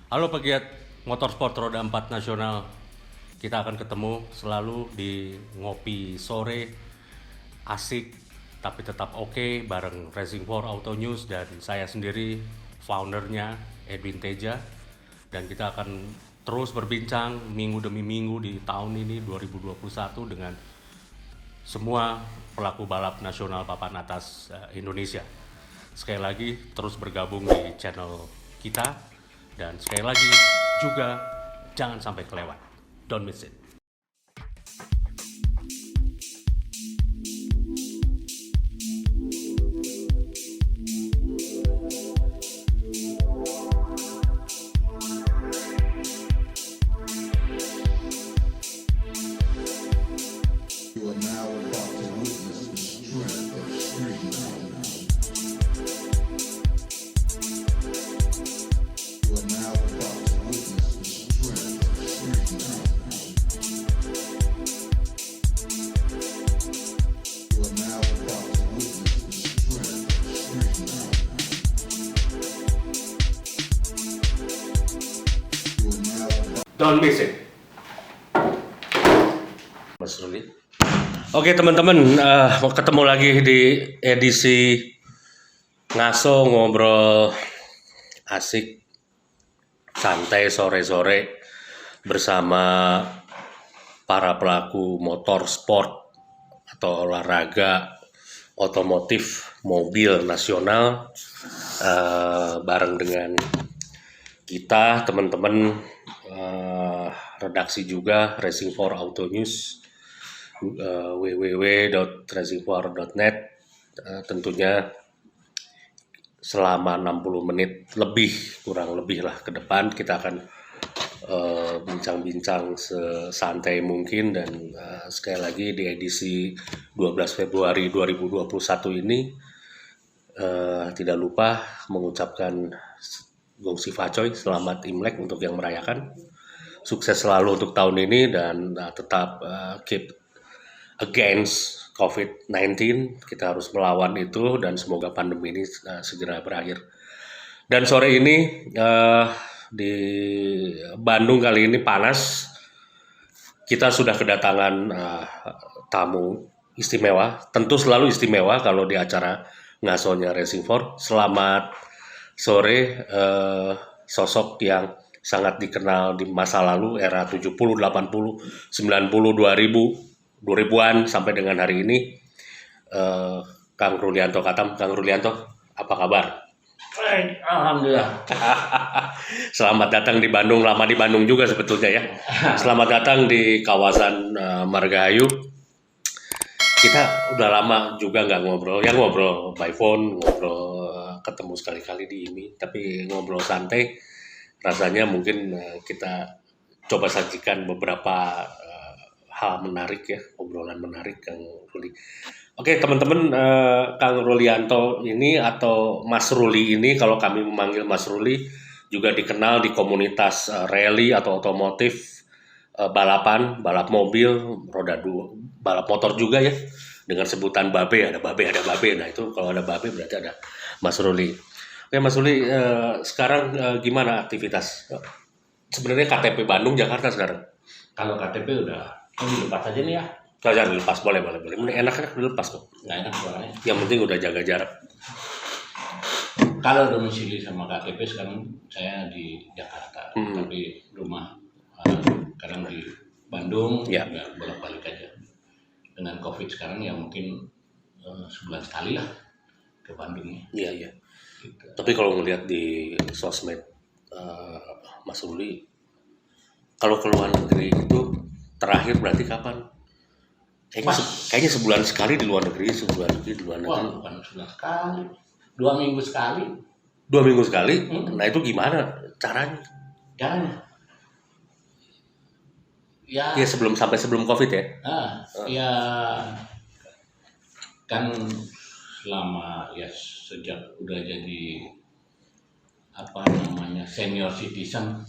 Halo pegiat motorsport roda 4 nasional. Kita akan ketemu selalu di ngopi sore, asik tapi tetap oke bareng Racing for Auto News dan saya sendiri foundernya Edwin Teja, dan kita akan terus berbincang minggu demi minggu di tahun ini 2021 dengan semua pelaku balap nasional papan atas Indonesia. Sekali lagi terus bergabung di channel kita, dan sekali lagi juga jangan sampai kelewat. Don't miss it. You are now about to witness the strength of street knowledge. You are now about to witness the strength of street knowledge. You are now about to witness the strength of street knowledge. You are now about Don't miss it. Mas Ruli. Oke teman-teman, ketemu lagi di edisi ngaso ngobrol asik santai sore-sore bersama para pelaku motorsport atau olahraga otomotif mobil nasional, bareng dengan kita teman-teman redaksi juga Racing for Auto News, www.racingfor.net. Tentunya selama 60 menit lebih, kurang lebih lah ke depan kita akan bincang-bincang sesantai mungkin, dan sekali lagi di edisi 12 Februari 2021 ini tidak lupa mengucapkan Gong Si Fa Choi, selamat Imlek untuk yang merayakan. Sukses selalu untuk tahun ini, dan tetap keep against COVID-19. Kita harus melawan itu, dan semoga pandemi ini segera berakhir. Dan sore ini di Bandung kali ini panas. Kita sudah kedatangan tamu istimewa. Tentu selalu istimewa kalau di acara ngasonya Racing for. Selamat sore, sosok yang sangat dikenal di masa lalu, era 70, 80, 90, 2000-an sampai dengan hari ini, Kang Rulianto Katam. Kang Rulianto, apa kabar? Baik, alhamdulillah. Selamat datang di Bandung, lama di Bandung juga sebetulnya ya. Selamat datang di kawasan Margahayu. Kita udah lama juga nggak ngobrol, ya ngobrol by phone, ngobrol ketemu sekali-kali di ini, tapi ngobrol santai. Rasanya mungkin kita coba sajikan beberapa hal menarik ya, obrolan menarik Kang Ruli. Oke teman-teman, Kang Rulianto ini atau Mas Ruli ini, kalau kami memanggil Mas Ruli, juga dikenal di komunitas rally atau otomotif, balap mobil, roda dua, balap motor juga ya, dengan sebutan Babe, ada Babe. Nah itu kalau ada Babe berarti ada Mas Ruli. Oke Mas Ruli, sekarang gimana aktivitas? Sebenarnya KTP Bandung, Jakarta sekarang? Kalau KTP udah dilepas aja nih ya. Jangan dilepas, boleh. Enaknya dilepas kok. Nggak enak suaranya. Yang penting udah jaga jarak. Kalau domisili sama KTP sekarang saya di Jakarta, tapi rumah sekarang di Bandung, Ya. nggak bolak-balik aja. Dengan COVID sekarang ya mungkin sebulan sekali lah ke Bandungnya. Iya. Gitu. Tapi kalau ngelihat di sosmed Mas Ruli, kalau ke luar negeri itu terakhir berarti kapan? Kayaknya sebulan sekali di luar negeri, Wah, bukan sebulan sekali, 2 minggu sekali. 2 minggu sekali. Nah itu gimana caranya? Jangan. Ya. Ya sebelum COVID ya. Ya kan selama ya sejak udah jadi apa namanya senior citizen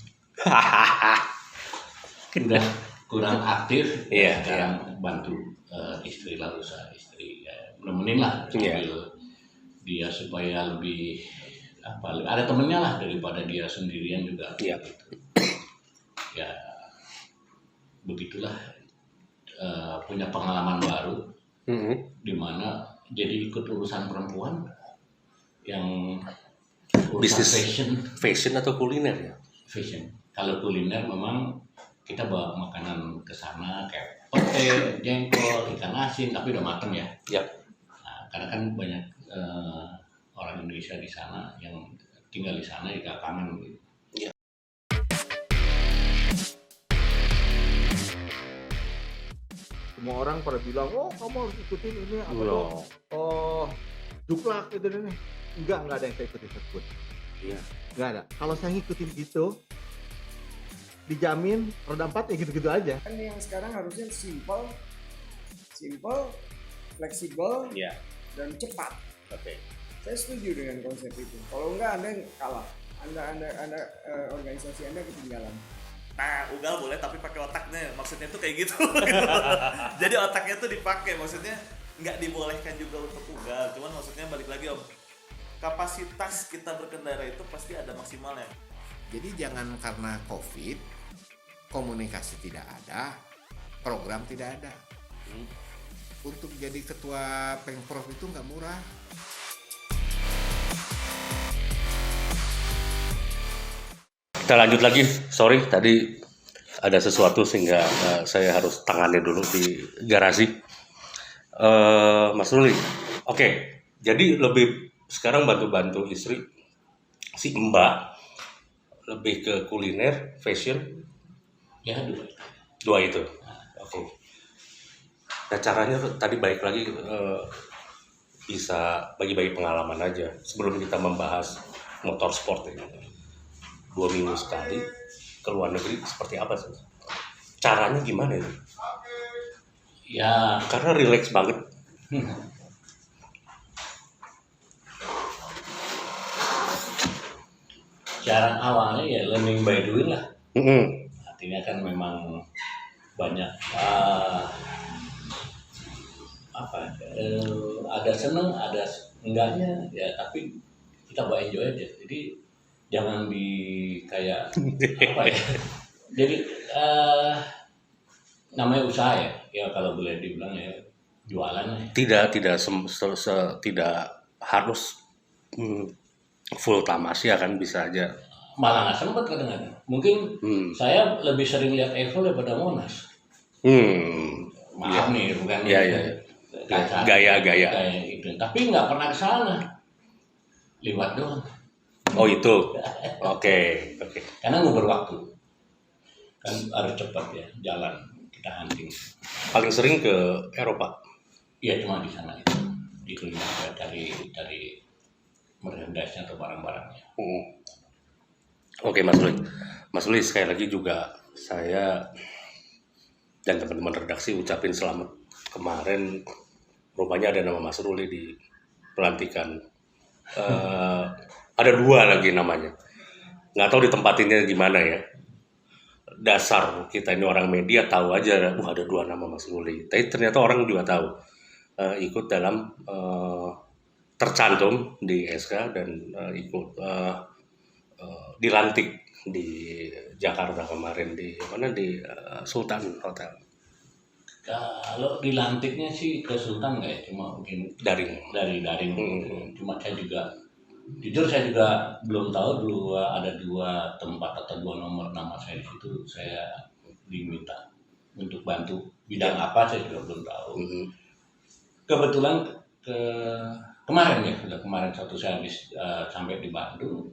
udah kurang aktif. Iya, sekarang bantu istri lah, usaha istri ya, nemenin lah sambil dia supaya lebih apa ada temennya lah daripada dia sendirian juga. Iya. Gitu. Ya begitulah, punya pengalaman baru di mana jadi ikut urusan perempuan yang urusan Bisnis fashion. atau kuliner ya? Fashion. Kalau kuliner memang kita bawa makanan ke sana kayak pete, jengkol, ikan asin, tapi udah mateng ya. Ya. Nah, karena kan banyak orang Indonesia di sana yang tinggal di sana juga kangen gitu. Ya. Semua orang pada bilang, oh kamu harus ikutin ini apa tuh? Loh. Oh, juklak gitu nih. Enggak ada yang saya ikutin tersebut. Iya. Enggak ada. Kalau saya ngikutin itu, dijamin roda 4 ya gitu-gitu aja. Kan yang sekarang harusnya simple, fleksibel, Iya. dan cepat. Oke. Saya setuju dengan konsep itu. Kalau enggak, Anda yang kalah. Anda organisasi Anda ketinggalan. Nah, ugal boleh tapi pakai otaknya. Maksudnya tuh kayak gitu. Jadi otaknya tuh dipakai. Maksudnya nggak dibolehkan juga untuk ugal. Cuman maksudnya balik lagi Om. Kapasitas kita berkendara itu pasti ada maksimalnya. Jadi jangan karena COVID, komunikasi tidak ada, program tidak ada. Untuk jadi ketua Pemprov itu nggak murah. Kita lanjut lagi. Sorry, tadi ada sesuatu sehingga saya harus tangani dulu di garasi. Mas Ruli, oke. Jadi lebih sekarang bantu-bantu istri si Mbak lebih ke kuliner, fashion, Ya dua itu. Oke. Nah caranya tadi balik lagi bisa bagi-bagi pengalaman aja sebelum kita membahas motorsport ini. 2 minggu sekali ke luar negeri seperti apa sih? Caranya gimana itu? Ya Karena relax banget. cara awalnya ya learning by doing lah. Mm-mm. Artinya kan memang banyak ada seneng, ada enggaknya ya, tapi kita bawa enjoy aja. Jadi jangan di kayak apa ya. Jadi namanya usaha ya kalau boleh dibilang ya jualan ya. Tidak harus full tamasya kan, bisa aja. Malah nggak sempet kadang-kadang. Mungkin saya lebih sering lihat Eiffel daripada Monas. Maaf nih, bukan Iya, iya. kasar. Gaya-gaya. Kayak itu. Tapi nggak pernah ke sana. Liwat doang. Oh itu, oke. Karena nguber waktu. Kan harus cepat ya, jalan kita hunting. Paling sering ke Eropa. Iya cuma di sana itu. Di kuliner dari merchandise-nya atau barang-barangnya. Oke Mas Ruli sekali lagi juga saya dan teman-teman redaksi ucapin selamat. Kemarin rupanya ada nama Mas Ruli di pelantikan. Ada 2 lagi namanya. Nggak tahu ditempatinnya gimana ya. Dasar kita ini orang media tahu aja, ada 2 nama Mas Ruli. Tapi ternyata orang juga tahu. Ikut dalam tercantum di SK dan ikut dilantik di Jakarta kemarin di mana di Sultan Hotel. Kalau dilantiknya sih ke Sultan nggak ya, cuma mungkin Daring. dari daring. Cuma saya juga jujur saya juga belum tahu ada 2 tempat atau 2 nomor nama saya di situ. Saya diminta untuk bantu bidang apa saya juga belum tahu. Kebetulan kemarin satu saya habis sampai di Bandung,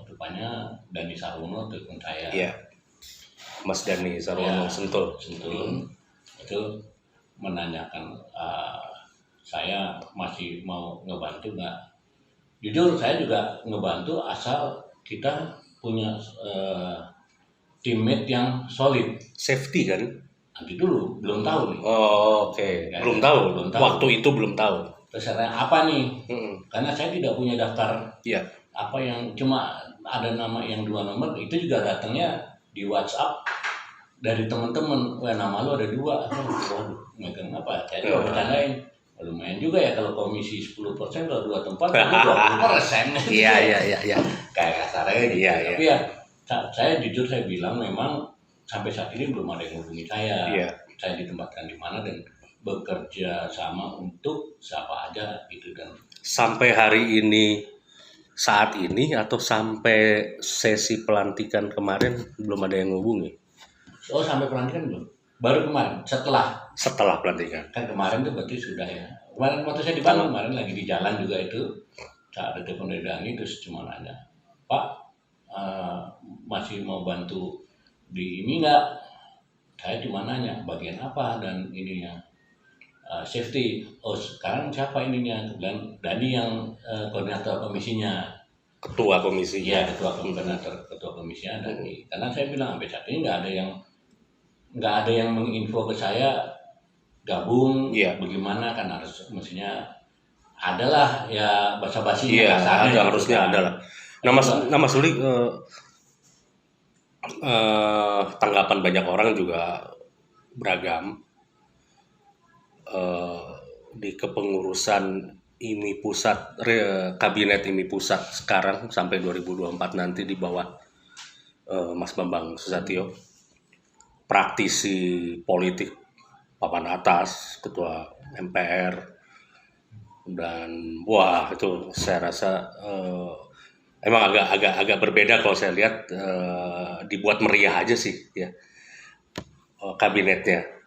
rupanya Dani Sarwono telepon saya. Iya. Mas Dani Sarwono Ya, Sentul. Itu menanyakan saya masih mau ngebantu nggak. Jujur saya juga ngebantu asal kita punya teammate yang solid. Safety kan? Nanti dulu belum tahu nih. Oh, oke. Ya, Belum tahu. belum tahu. Waktu itu belum tahu. Terserah apa nih? Mm-mm. Karena saya tidak punya daftar Iya. apa yang cuma ada nama yang 2 nomor itu juga datangnya di WhatsApp dari teman-teman. Wah nama lu ada 2. Waduh, megang apa? Saya juga bercandain. lumayan juga ya kalau komisi 10%, kalau 2 tempat itu 20%. Iya. Kayak kasarnya gitu. Iya. Tapi ya saya jujur saya bilang memang sampai saat ini belum ada yang hubungi saya. Iya. Saya ditempatkan di mana dan bekerja sama untuk siapa aja gitu. Dan Sampai hari ini, saat ini atau sampai sesi pelantikan kemarin belum ada yang hubungi sampai pelantikan belum? Baru kemarin setelah pelantikan. kan kemarin tuh berarti sudah ya. Kemarin waktu saya di Bandung kemarin lagi di jalan juga itu, saat ada telepon dari Dani terus cuma nanya, Pak masih mau bantu di ini nggak? Saya cuma nanya bagian apa dan ininya safety. Oh sekarang siapa ininya? Kemudian Dani yang koordinator komisinya. Ketua komisi. Iya ketua komisinya Dani. Karena saya bilang sampai saat ini nggak ada yang menginfo ke saya gabung. Iya. Bagaimana kan harus mestinya adalah ya basa-basi. Iya, kasarnya ada, gitu harusnya kan. ada lah. Nah Mas Uli, tanggapan banyak orang juga beragam di kepengurusan IMI pusat, kabinet IMI pusat sekarang sampai 2024 nanti di bawah Mas Bambang Susatyo, praktisi politik papan atas, ketua MPR, dan wah itu saya rasa emang agak berbeda kalau saya lihat, dibuat meriah aja sih ya kabinetnya.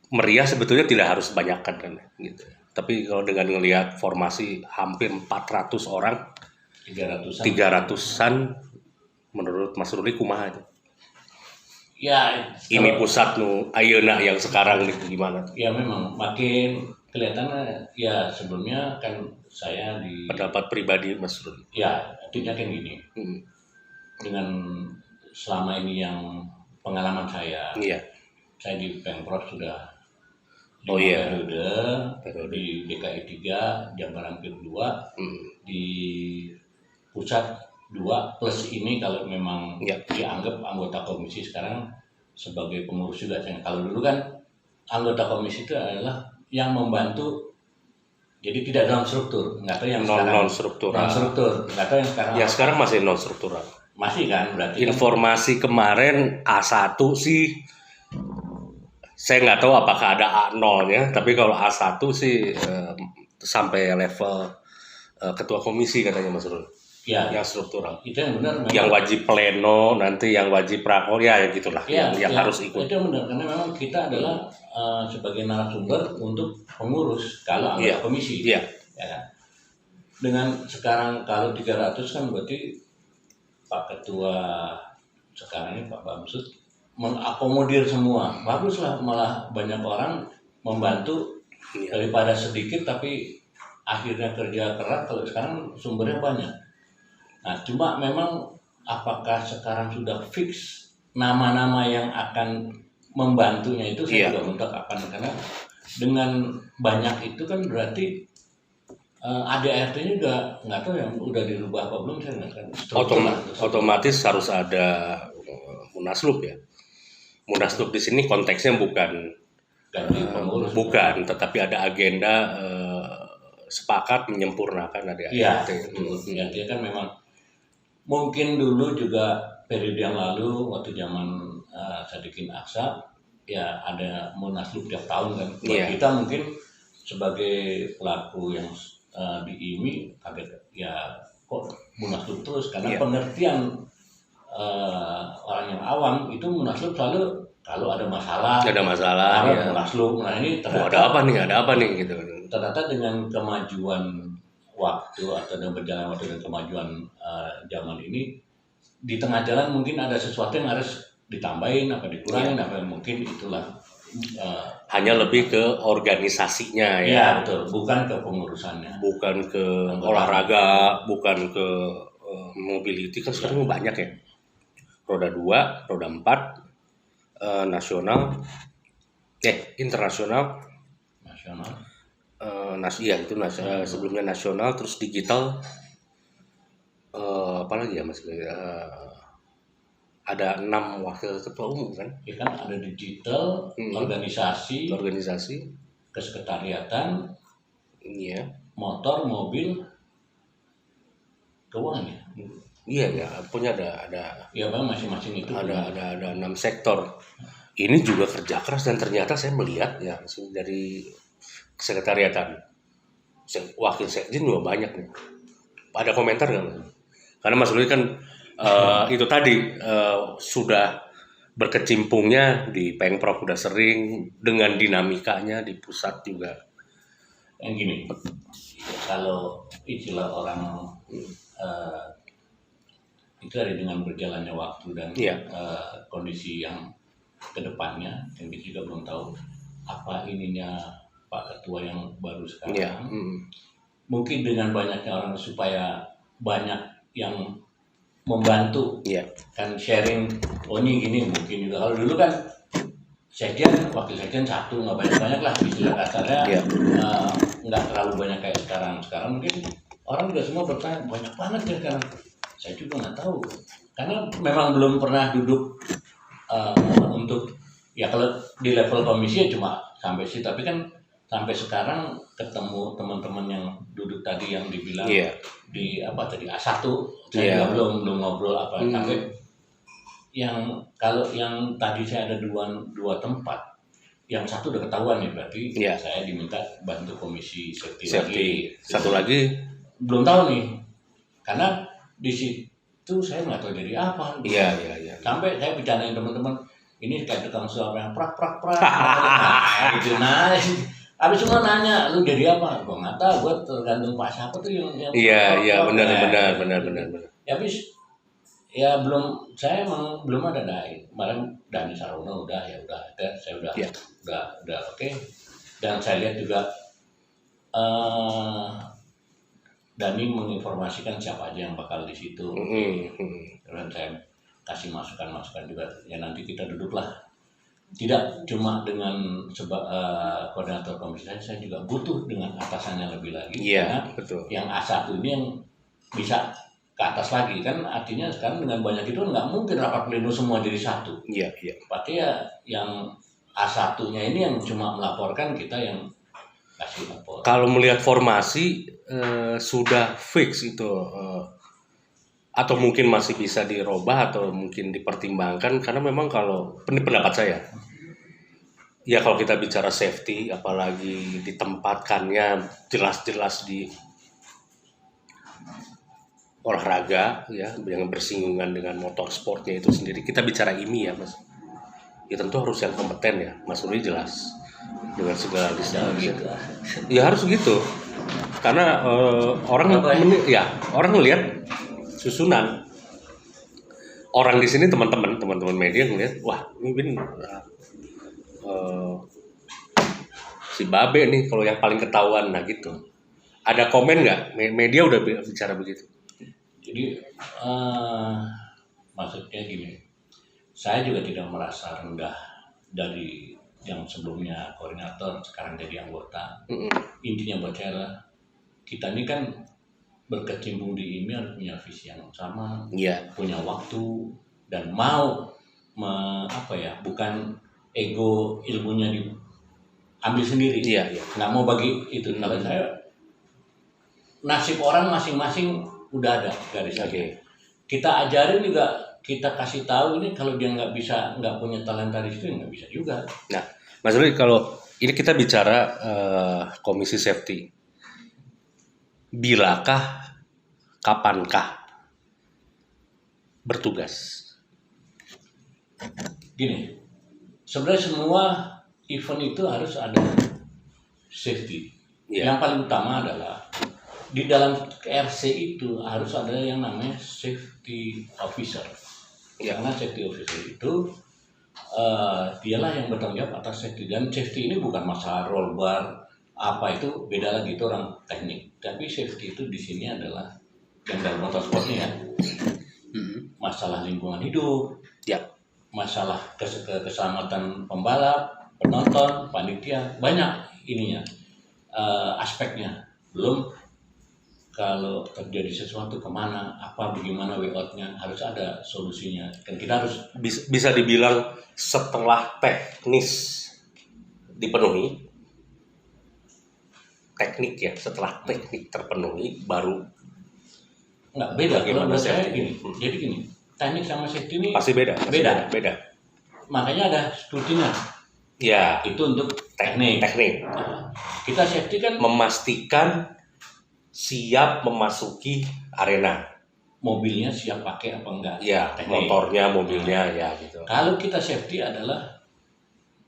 Meriah sebetulnya tidak harus banyakkan kan gitu. Tapi kalau dengan ngelihat formasi hampir 400 orang, 300-an menurut Mas Ruli kumaha itu? Ya Ini pusat nu ayeuna yang sekarang itu gimana? Ya memang makin kelihatannya ya sebelumnya kan saya di Pendapat pribadi Mas Ruli. ya artinya kan gini dengan selama ini yang pengalaman saya di Pemprov sudah 5 periode di DKI 3 Jabar hampir 2 di pusat 2 plus ini kalau memang dianggap anggota komisi sekarang sebagai pengurus juga. Kalau dulu kan anggota komisi itu adalah yang membantu, jadi tidak dalam struktur, nggak tahu yang non struktural, nggak tahu yang sekarang. Ya sekarang masih non struktural. Masih kan berarti. Informasi kan kemarin A1 sih, saya nggak tahu apakah ada A0-nya, tapi kalau A1 sih sampai level ketua komisi katanya Mas Rul. Ya, yang struktural. Itu yang benar. Memang. Yang wajib pleno, nanti yang wajib rakor, ya gitulah. Yang harus ikut. Itu yang benar, karena memang kita adalah sebagai narasumber untuk pengurus kalau anggota komisi. Iya. Ya kan? Dengan sekarang kalau 300 kan berarti Pak Ketua sekarang ini Pak Bamsud mengakomodir semua. Baguslah, malah banyak orang membantu daripada sedikit tapi akhirnya kerja keras. Kalau sekarang sumbernya banyak. Nah, cuma memang apakah sekarang sudah fix nama-nama yang akan membantunya itu saya juga minta kapan, karena dengan banyak itu kan berarti ADRT-nya udah nggak tahu yang udah dirubah apa belum, saya nggak tahu. Otomatis harus ada munaslup ya. Munaslup di sini konteksnya bukan pengurus, bukan, tetapi ada agenda sepakat menyempurnakan ADRT. Iya, dia kan memang mungkin dulu juga periode yang lalu waktu zaman Sadikin Aksa ya ada munaslup tiap tahun kan. Kita mungkin sebagai pelaku yang di IMI kaget ya kok munaslup terus, karena pengertian orang yang awam itu munaslup selalu kalau ada masalah. Munaslup. Nah ini ternyata ada apa nih gitu. Ternyata dengan kemajuan waktu atau dengan berjalan waktu dan kemajuan zaman ini, di tengah jalan mungkin ada sesuatu yang harus ditambahin apa dikurangin apa mungkin itulah hanya lebih ke organisasinya ya. Iya betul, bukan ke pengurusannya, bukan ke olahraga, bukan ke mobility kan sekarang banyak ya, roda 2, roda 4, nasional, internasional, itu nasional, sebelumnya nasional, terus digital, apalagi ya Mas, ada 6 wakil ketua umum kan? Ya kan ada digital, organisasi, kesekretariatan, Iya. motor, mobil, keuangan ya. Iya ya, punya ada Ya bang, masing-masing itu punya. ada 6 sektor. Ini juga kerja keras dan ternyata saya melihat ya dari sekretariatan, wakil sekjen juga banyak nih. Ada komentar nggak Mas? Karena Mas Luli kan itu tadi sudah berkecimpungnya di Pengprov, udah sering dengan dinamikanya di pusat juga. Yang gini, kalau istilah orang itu ada dengan berjalannya waktu dan Iya. kondisi yang kedepannya, yang kita juga belum tahu apa ininya Pak Ketua yang baru sekarang. Iya. Mungkin dengan banyaknya orang supaya banyak yang membantu Iya. kan sharing, oh ini gini mungkin juga. Kalau dulu kan sekjen, wakil sekjen satu, nggak banyak-banyak lah istilah kasarnya. Iya. Nggak terlalu banyak kayak sekarang. Sekarang mungkin orang juga semua bertanya banyak banget ya sekarang. Saya juga nggak tahu karena memang belum pernah duduk untuk ya kalau di level komisi ya cuma sampai sih, tapi kan sampai sekarang ketemu teman-teman yang duduk tadi yang dibilang Iya. di apa tadi A1 saya Iya. juga belum ngobrol apa tapi yang kalau yang tadi saya ada dua tempat, yang satu udah ketahuan ya berarti Iya. saya diminta bantu komisi safety lagi. Safety. Satu lagi. Belum tahu nih karena di situ saya nggak tahu jadi apa. Iya. Sampai saya bicarain teman-teman, ini kayak tukang suara yang prak nah, gitu. Nah habis semua nanya lu jadi apa, gua nggak tahu, gua tergantung Pak siapa tuh yang Iya, prak. benar. Ya habis ya saya emang belum ada dai. Kemarin Dani Sarono udah saya udah Iya. udah oke. Dan saya lihat juga Dani menginformasikan siapa aja yang bakal di situ. Dan saya kasih masukan juga. Ya nanti kita duduklah. Tidak cuma dengan koordinator komisi, saya juga butuh dengan atasannya lebih lagi. Iya, Karena betul. yang A1 ini yang bisa ke atas lagi kan, artinya sekarang dengan banyak itu nggak mungkin rapat pleno semua jadi satu. Iya. Berarti ya yang A1-nya ini yang cuma melaporkan, kita yang kasih lapor. Kalau melihat formasi sudah fix itu atau mungkin masih bisa dirubah atau mungkin dipertimbangkan, karena memang kalau pendapat saya ya kalau kita bicara safety apalagi ditempatkannya jelas-jelas di olahraga ya yang bersinggungan dengan motor sportnya itu sendiri, kita bicara IMI ya Mas, ya tentu harus yang kompeten ya Mas Uli, jelas dengan segala Gitu. ya harus gitu karena orang ngelihat susunan orang di sini, teman-teman media ngelihat wah mungkin si Babe nih kalau yang paling ketahuan, nah gitu. Ada komen nggak media udah bicara begitu? Jadi maksudnya gini, saya juga tidak merasa rendah dari yang sebelumnya koordinator sekarang jadi anggota. Intinya buat saya, kita ini kan berkecimpung di IMI harus punya visi yang sama, punya waktu dan mau bukan ego ilmunya diambil sendiri, nggak mau bagi itu. Kalau saya nasib orang masing-masing udah ada garisnya. Kita ajarin juga, kita kasih tahu ini kalau dia nggak punya talenta di situ nggak bisa juga. Nah, Mas Ruli, kalau ini kita bicara komisi safety, bilakah, kapankah bertugas? Gini, sebenarnya semua event itu harus ada safety. Yang paling utama adalah di dalam RC itu harus ada yang namanya safety officer. Karena safety officer itu dialah yang bertanggung jawab atas safety, dan safety ini bukan masalah roll bar apa, itu beda lagi, itu orang teknik. Tapi safety itu di sini adalah yang dalam motorsportnya ya, masalah lingkungan hidup, masalah keselamatan pembalap, penonton, panitia, banyak ininya aspeknya. Belum kalau terjadi sesuatu kemana, bagaimana way out-nya, harus ada solusinya. Dan kita harus bisa dibilang setelah teknis dipenuhi, teknik ya, setelah teknik terpenuhi baru Nggak beda. Kalau Bagaimana menurut saya safety? gini, jadi gini, teknik sama safety ini pasti beda. Beda. makanya ada studinya. Ya, Itu untuk teknik. teknik Nah, kita safety kan memastikan siap memasuki arena. mobilnya siap pakai apa enggak. Ya, Teknik. motornya, mobilnya ya gitu. Kalau kita safety adalah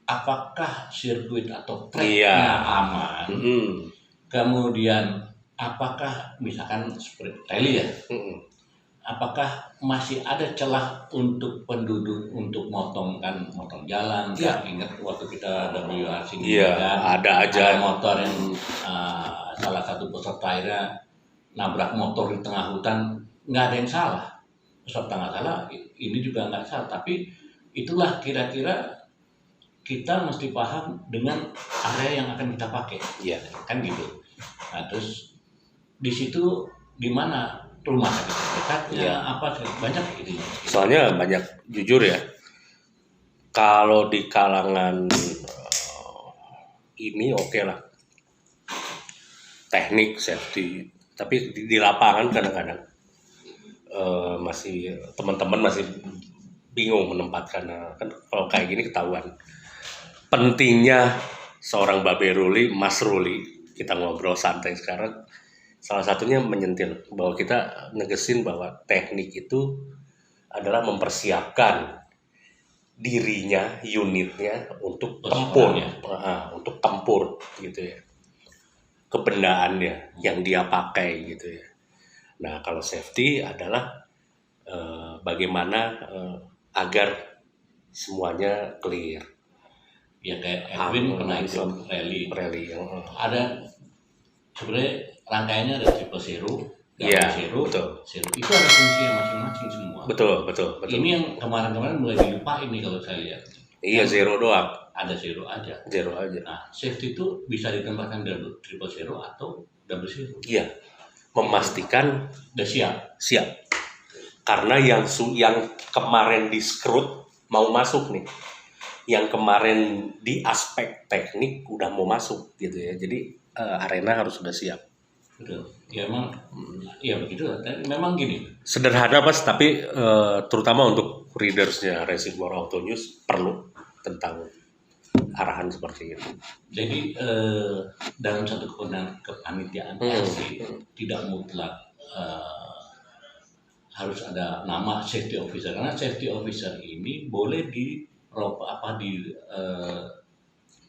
apakah sirkuit atau Iya. tracknya aman. Mm-mm. Kemudian apakah misalkan seperti rally ya, Mm-mm. apakah masih ada celah untuk penduduk untuk motong jalan? Iya. Ingat waktu kita WRC Iya, ada aja. motor yang salah satu peserta akhirnya nabrak motor di tengah hutan, nggak ada yang salah. Peserta nggak salah, ini juga nggak salah. Tapi itulah kira-kira kita mesti paham dengan area yang akan kita pakai. Iya. Kan gitu. Nah, terus di situ di mana rumah sakit terdekatnya, Iya. apa banyak gitu. Soalnya banyak, jujur ya, kalau di kalangan ini oke lah, teknik safety, tapi di lapangan kadang-kadang masih teman-teman masih bingung menempatkan. Kan kalau kayak gini ketahuan pentingnya seorang Babe Ruli, Mas Ruli, kita ngobrol santai sekarang, salah satunya menyentil bahwa kita negesin bahwa teknik itu adalah mempersiapkan dirinya, unitnya untuk tempur, untuk tempur gitu ya, kebendaannya yang dia pakai gitu ya. Nah, kalau safety adalah bagaimana agar semuanya clear. Ya kayak Edwin pernah ikut rally yang ada sebenarnya rangkaiannya ada triple zero, Iya, zero, betul. zero. Itu ada fungsinya masing-masing semua. betul. Ini yang kemarin-kemarin mulai dilupain nih kalau saya lihat. Iya, zero doang, Ada zero aja. zero aja. Nah, safety itu bisa ditambahkan triple zero atau double zero. Iya, memastikan Udah siap. siap. Karena yang kemarin di scrut mau masuk nih, yang kemarin di aspek teknik udah mau masuk gitu ya. Jadi arena harus sudah siap. Betul. Ya emang, ya begitu. Memang gini. Sederhana Mas, tapi terutama untuk readersnya Racing War Auto News perlu tentang arahan seperti itu. Jadi dalam satu kepanitiaan pasti tidak mutlak harus ada nama safety officer, karena safety officer ini boleh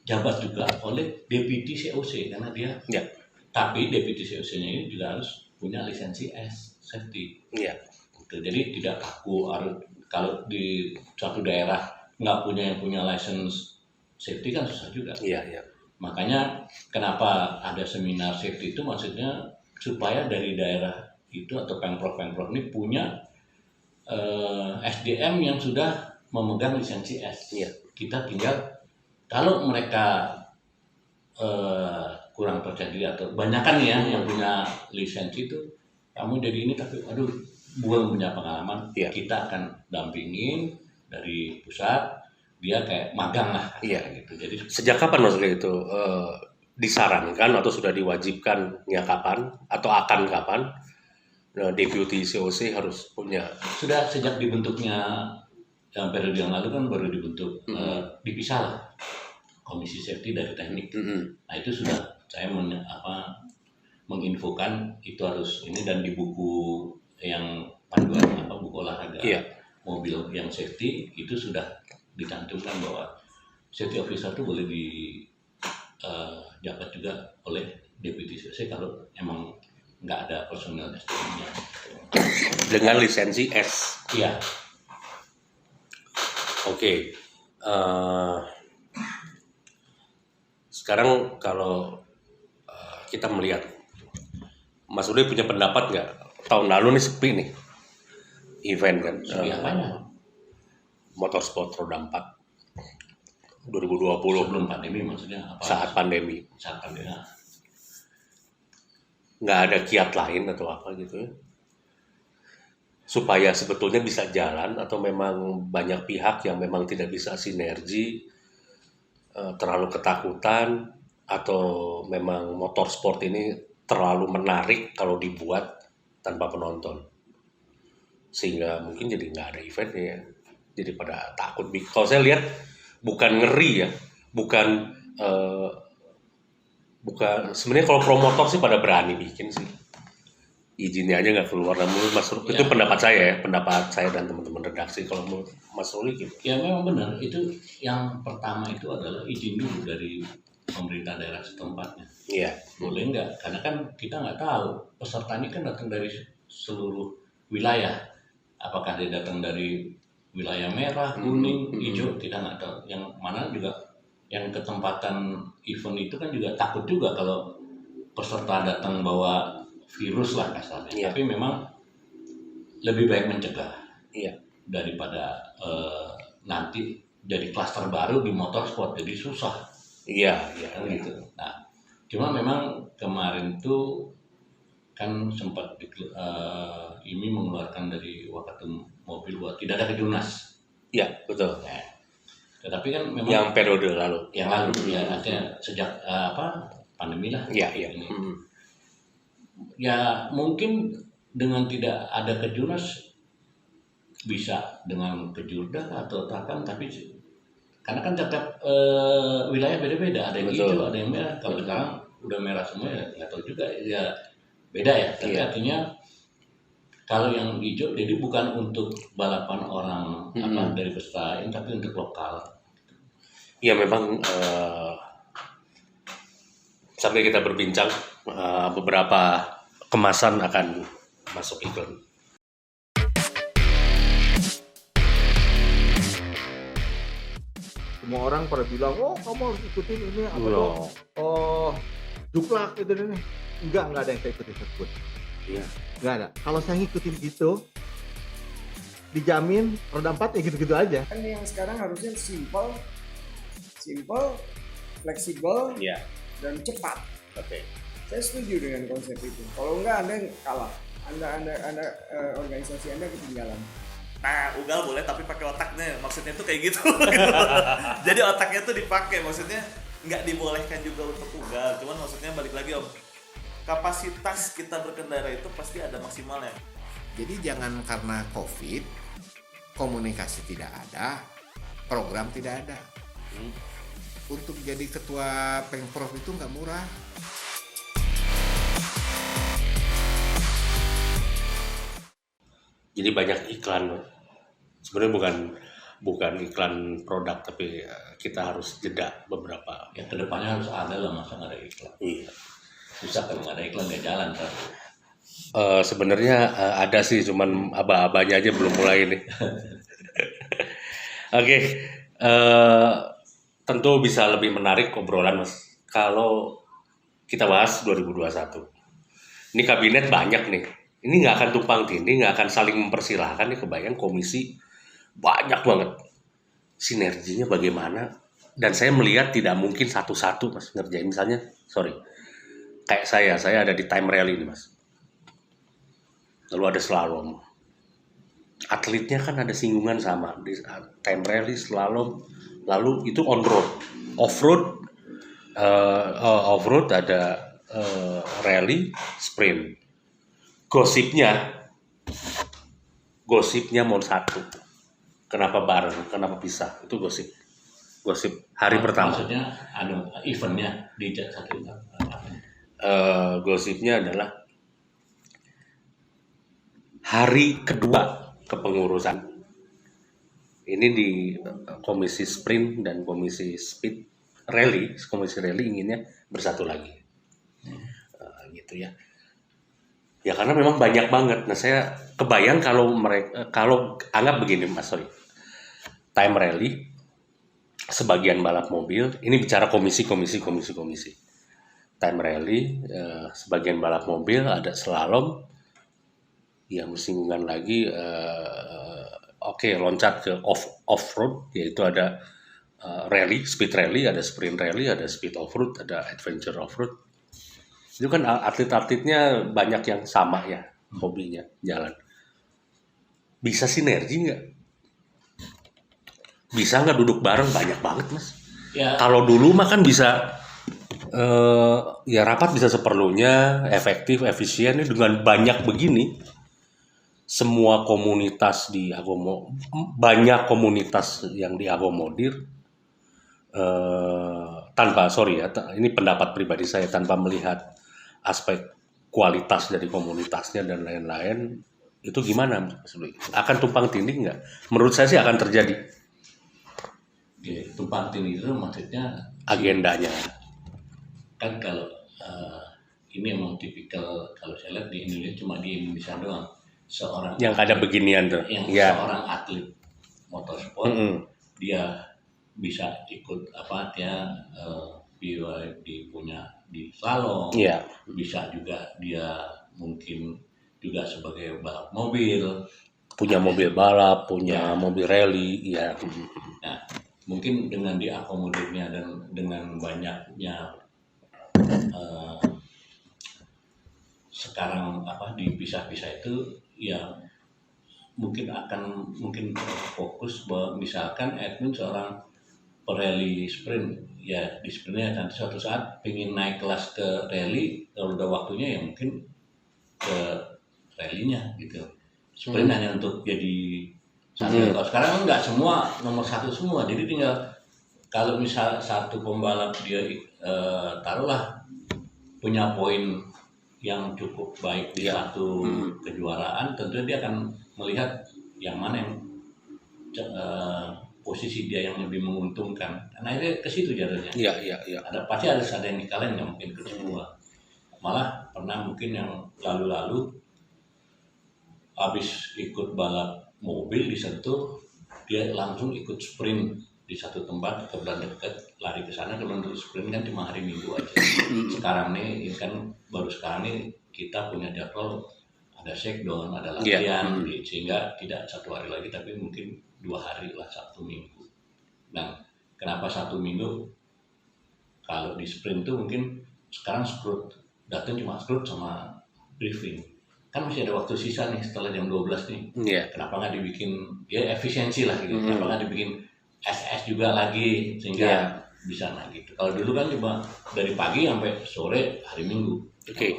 jabat juga oleh deputy COC karena dia. Ya. Tapi deputy COC-nya ini juga harus punya lisensi S safety. Iya. Gitu. Jadi tidak kaku harus kalau di suatu daerah nggak punya license safety kan susah juga. Iya. Makanya kenapa ada seminar safety itu maksudnya supaya dari daerah itu atau pemprov ini punya SDM yang sudah memegang lisensi S. Iya. Kita tinggal kalau mereka kurang percaya diri atau banyakan ya yang punya lisensi itu, kamu jadi ini tapi aduh belum punya pengalaman, Iya. kita akan dampingin dari pusat, dia kayak magang lah. Iya. Gitu. Jadi Sejak kapan maksudnya itu disarankan atau sudah diwajibkan ya kapan atau akan kapan deputy COC harus punya? sudah sejak dibentuknya yang periode yang lalu kan baru dibentuk dipisah lah komisi safety dari teknik. Nah itu sudah saya menginfokan itu harus ini, dan di buku yang panduan buku olahraga mobil yang safety itu sudah dicantumkan bahwa safety officer itu boleh dijabat juga oleh deputy COC kalau emang nggak ada personel SDM-nya. Dengan lisensi S. Iya. Oke. Sekarang kalau kita melihat, Mas Udi punya pendapat nggak? Tahun lalu nih sepi nih event kan. Sepi apanya? Motorsport roda 4 2020 Sebelum pandemi maksudnya apa? saat pandemi. Saat pandemi. Nggak ada kiat lain atau apa gitu ya, supaya sebetulnya bisa jalan, atau memang banyak pihak yang memang tidak bisa sinergi, terlalu ketakutan, atau memang motorsport ini terlalu menarik kalau dibuat tanpa penonton, sehingga mungkin jadi nggak ada eventnya ya. Jadi pada takut. Kalau saya lihat bukan ngeri ya, bukan sebenarnya kalau promotor sih pada berani bikin sih, izinnya aja nggak keluar. Namun Mas Ruli, itu pendapat saya dan teman-teman redaksi. Kalau menurut Mas Ruli gitu. Ya memang benar, itu yang pertama itu adalah izin dulu dari pemerintah daerah setempatnya. Iya. Boleh nggak? Karena kan kita nggak tahu peserta ini kan datang dari seluruh wilayah. Apakah dia datang dari wilayah merah, kuning, hijau, kita nggak tahu. Yang mana juga yang ketempatan event itu kan juga takut juga kalau peserta datang bawa virus lah kasarnya. Iya. Tapi memang lebih baik mencegah Iya. daripada nanti jadi klaster baru di motorsport, jadi susah. Iya. Kan gitu. Nah, cuma memang kemarin tuh kan sempat IMI mengeluarkan dari Wakatum mobil buat tidak ada kejurnas. Iya, betul. Nah, tetapi kan memang Yang periode lalu. yang lalu ya artinya sejak pandemi lah. Iya. Ini. Ya mungkin dengan tidak ada kejurnas bisa dengan kejurnas atau takkan, tapi karena kan setiap wilayah beda-beda, ada yang Betul. hijau, ada yang merah. Kalau sekarang udah merah semua ya nggak tahu juga ya beda ya. Tapi Iya. artinya kalau yang hijau jadi bukan untuk balapan orang dari peserta ini, tapi untuk lokal. Ya memang sambil kita berbincang beberapa kemasan akan masuk iklan. Semua orang pada bilang, oh kamu harus ikutin ini apa tuh? Loh. Oh, juklak itu ini. Enggak ada yang saya ikutin tersebut. Iya. Enggak ada. Kalau saya ngikutin gitu, dijamin roda 4 ya gitu-gitu aja. Kan yang sekarang harusnya simple, fleksibel, Iya. dan cepat. Oke. Saya setuju dengan konsep itu. Kalau enggak Anda kalah. Anda organisasi Anda ketinggalan. Nah, ugal boleh tapi pakai otaknya. Maksudnya tuh kayak gitu. Jadi otaknya tuh dipakai. Maksudnya nggak dibolehkan juga untuk ugal. Cuman maksudnya balik lagi Om. Kapasitas kita berkendara itu pasti ada maksimalnya. Jadi jangan karena COVID komunikasi tidak ada, program tidak ada. Untuk jadi ketua Pengprov itu nggak murah. Jadi banyak iklan, Mas. Sebenarnya bukan iklan produk, tapi kita harus jeda beberapa. Ya kedepannya harus ada lah, masa nggak ada iklan. Iya. Susah kalau nggak ada iklan nggak jalan kan. Sebenarnya ada sih, cuman aba-abanya aja belum mulai nih. Oke, tentu bisa lebih menarik obrolan Mas kalau kita bahas 2021. Ini kabinet banyak nih. Ini nggak akan tumpang tindih, nggak akan saling mempersilahkan nih. Kebayang komisi banyak banget. Sinerginya bagaimana? Dan saya melihat tidak mungkin satu-satu Mas ngerjain. Misalnya, kayak saya ada di time rally nih Mas. Lalu ada slalom. Atletnya kan ada singgungan sama di time rally, slalom, lalu itu on road, off road ada rally, sprint. Gosipnya mau satu. Kenapa bareng? Kenapa pisah? Itu gosip hari pertama. Maksudnya ada eventnya di satu event. Gosipnya adalah hari kedua kepengurusan ini di komisi sprint dan komisi speed rally, komisi rally inginnya bersatu lagi, gitu ya. Ya karena memang banyak banget. Nah saya kebayang kalau anggap begini Mas, time rally, sebagian balap mobil, ini bicara komisi. Time rally, sebagian balap mobil, ada slalom, yang bersinggungan lagi, loncat ke off-road, yaitu ada rally, speed rally, ada sprint rally, ada speed off-road, ada adventure off-road. Itu kan atlet-atletnya banyak yang sama ya, hobinya jalan. Bisa sinergi nggak? Bisa nggak duduk bareng? Banyak banget Mas. Ya, Kalau dulu mah kan bisa Ya rapat bisa seperlunya, efektif, efisien. Ini dengan banyak begini, semua komunitas banyak komunitas yang diakomodir, ini pendapat pribadi saya, tanpa melihat aspek kualitas dari komunitasnya dan lain-lain, itu gimana Mas Louis? Akan tumpang tindih nggak? Menurut saya sih akan terjadi Ya, tumpang tindih itu maksudnya agendanya. kan kalau ini emang tipikal, kalau saya lihat di Indonesia, cuma di Indonesia doang, seorang Yang ada beginian tuh. yang Ya. seorang atlet motorsport Mm-mm. dia bisa ikut punya di slalom, Iya. bisa juga dia mungkin juga sebagai balap mobil. Punya mobil balap, punya Ya. mobil rally, ya. Nah, mungkin dengan diakomodirnya dan dengan banyaknya sekarang dipisah-pisah itu, ya mungkin fokus bahwa misalkan admin seorang pereli sprint, ya di sprintnya nanti suatu saat pengen naik kelas ke rally, kalau udah waktunya ya mungkin ke rallynya gitu. Sprint hanya untuk jadi satu. Kalau sekarang kan nggak semua nomor satu semua, jadi tinggal kalau misal satu pembalap dia taruhlah punya poin yang cukup baik di satu kejuaraan, tentu dia akan melihat yang mana yang posisi dia yang lebih menguntungkan. Karena akhirnya ke situ jadinya. Iya. Pasti harus ada yang dikalahin, nggak mungkin ke semua. Malah pernah mungkin yang lalu-lalu habis ikut balap mobil di Sentul, dia langsung ikut sprint di satu tempat, kebetulan dekat, lari ke sana. Kemudian untuk sprint kan cuma hari Minggu aja. Sekarang nih kan baru sekarang nih kita punya jadwal, ada shakedown, ada latihan, sehingga tidak satu hari lagi tapi mungkin 2 hari lah, Sabtu Minggu. Nah, kenapa Sabtu Minggu? Kalau di sprint tuh mungkin sekarang datang cuma scrut sama briefing. Kan masih ada waktu sisa nih setelah jam 12 nih. Iya. Kenapa nggak dibikin efisiensi lah gitu? Kenapa nggak dibikin SS juga lagi sehingga bisa gitu. Kalau dulu kan cuma dari pagi sampai sore hari Minggu. Oke.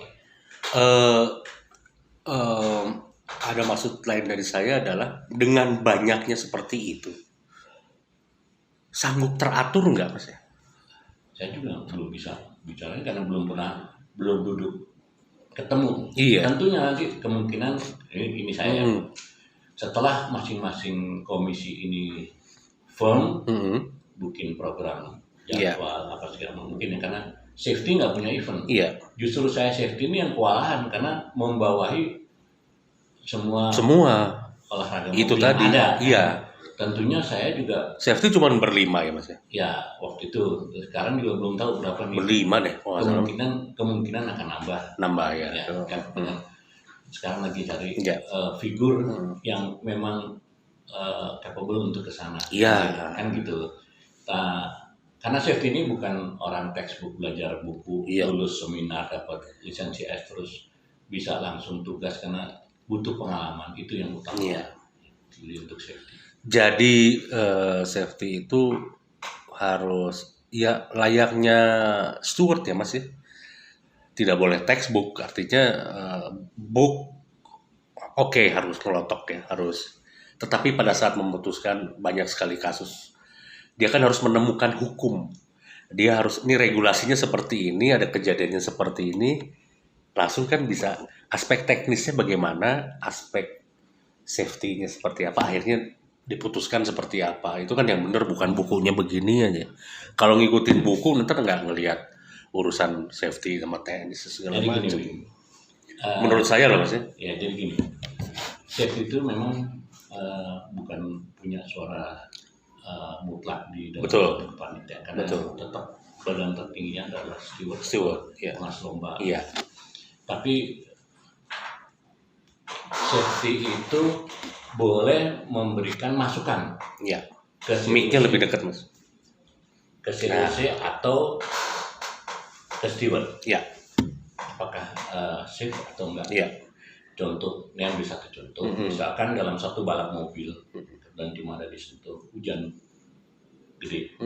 Ada maksud lain dari saya adalah dengan banyaknya seperti itu, sanggup teratur nggak Mas ya? Saya juga belum bisa bicara karena belum duduk ketemu. Iya. Tentunya nanti kemungkinan ini saya setelah masing-masing komisi ini firm bikin program jadwal apa segala mungkin ya, karena safety nggak punya event. Iya. Justru saya safety ini yang kewalahan karena membawahi semua olahraga itu mobil tadi. ada. Iya. Tentunya saya juga Safety cuma berlima ya Mas ya? ya waktu itu, sekarang juga belum tahu berapa nih. Berlima deh. Kemungkinan akan Nambah ya. Kan, sekarang lagi cari Iya. figur yang memang capable untuk kesana. Iya. Kan gitu. Karena safety ini bukan orang textbook belajar buku, Iya. lulus seminar dapat lisensi S terus bisa langsung tugas, karena butuh pengalaman, itu yang utama. Iya. Jadi untuk safety. Jadi safety itu harus ya layaknya steward ya Mas ya. Tidak boleh textbook, artinya book oke, harus ngelotok ya, harus. Tetapi pada saat memutuskan banyak sekali kasus, dia kan harus menemukan hukum. Dia harus, ini regulasinya seperti ini, ada kejadiannya seperti ini, langsung kan bisa aspek teknisnya bagaimana, aspek safety-nya seperti apa, akhirnya diputuskan seperti apa. Itu kan yang benar, bukan bukunya begini aja. Kalau ngikutin buku nanti nggak ngelihat urusan safety sama teknis segala Jadi macam. gini, Menurut saya loh Mas ya. ya jadi gini, safety itu memang bukan punya suara mutlak di dalam Betul. panitia, karena Betul. tetap badan tertingginya adalah Steward, ya. pengawas lomba. Iya. Tapi safety itu boleh memberikan masukan Iya. ke Mic-nya lebih dekat Mas. ke COC atau ke steward, Iya. apakah safe atau enggak. Iya. Contoh, ini ambil satu contoh, misalkan dalam satu balap mobil dan cuma ada di situ hujan gede,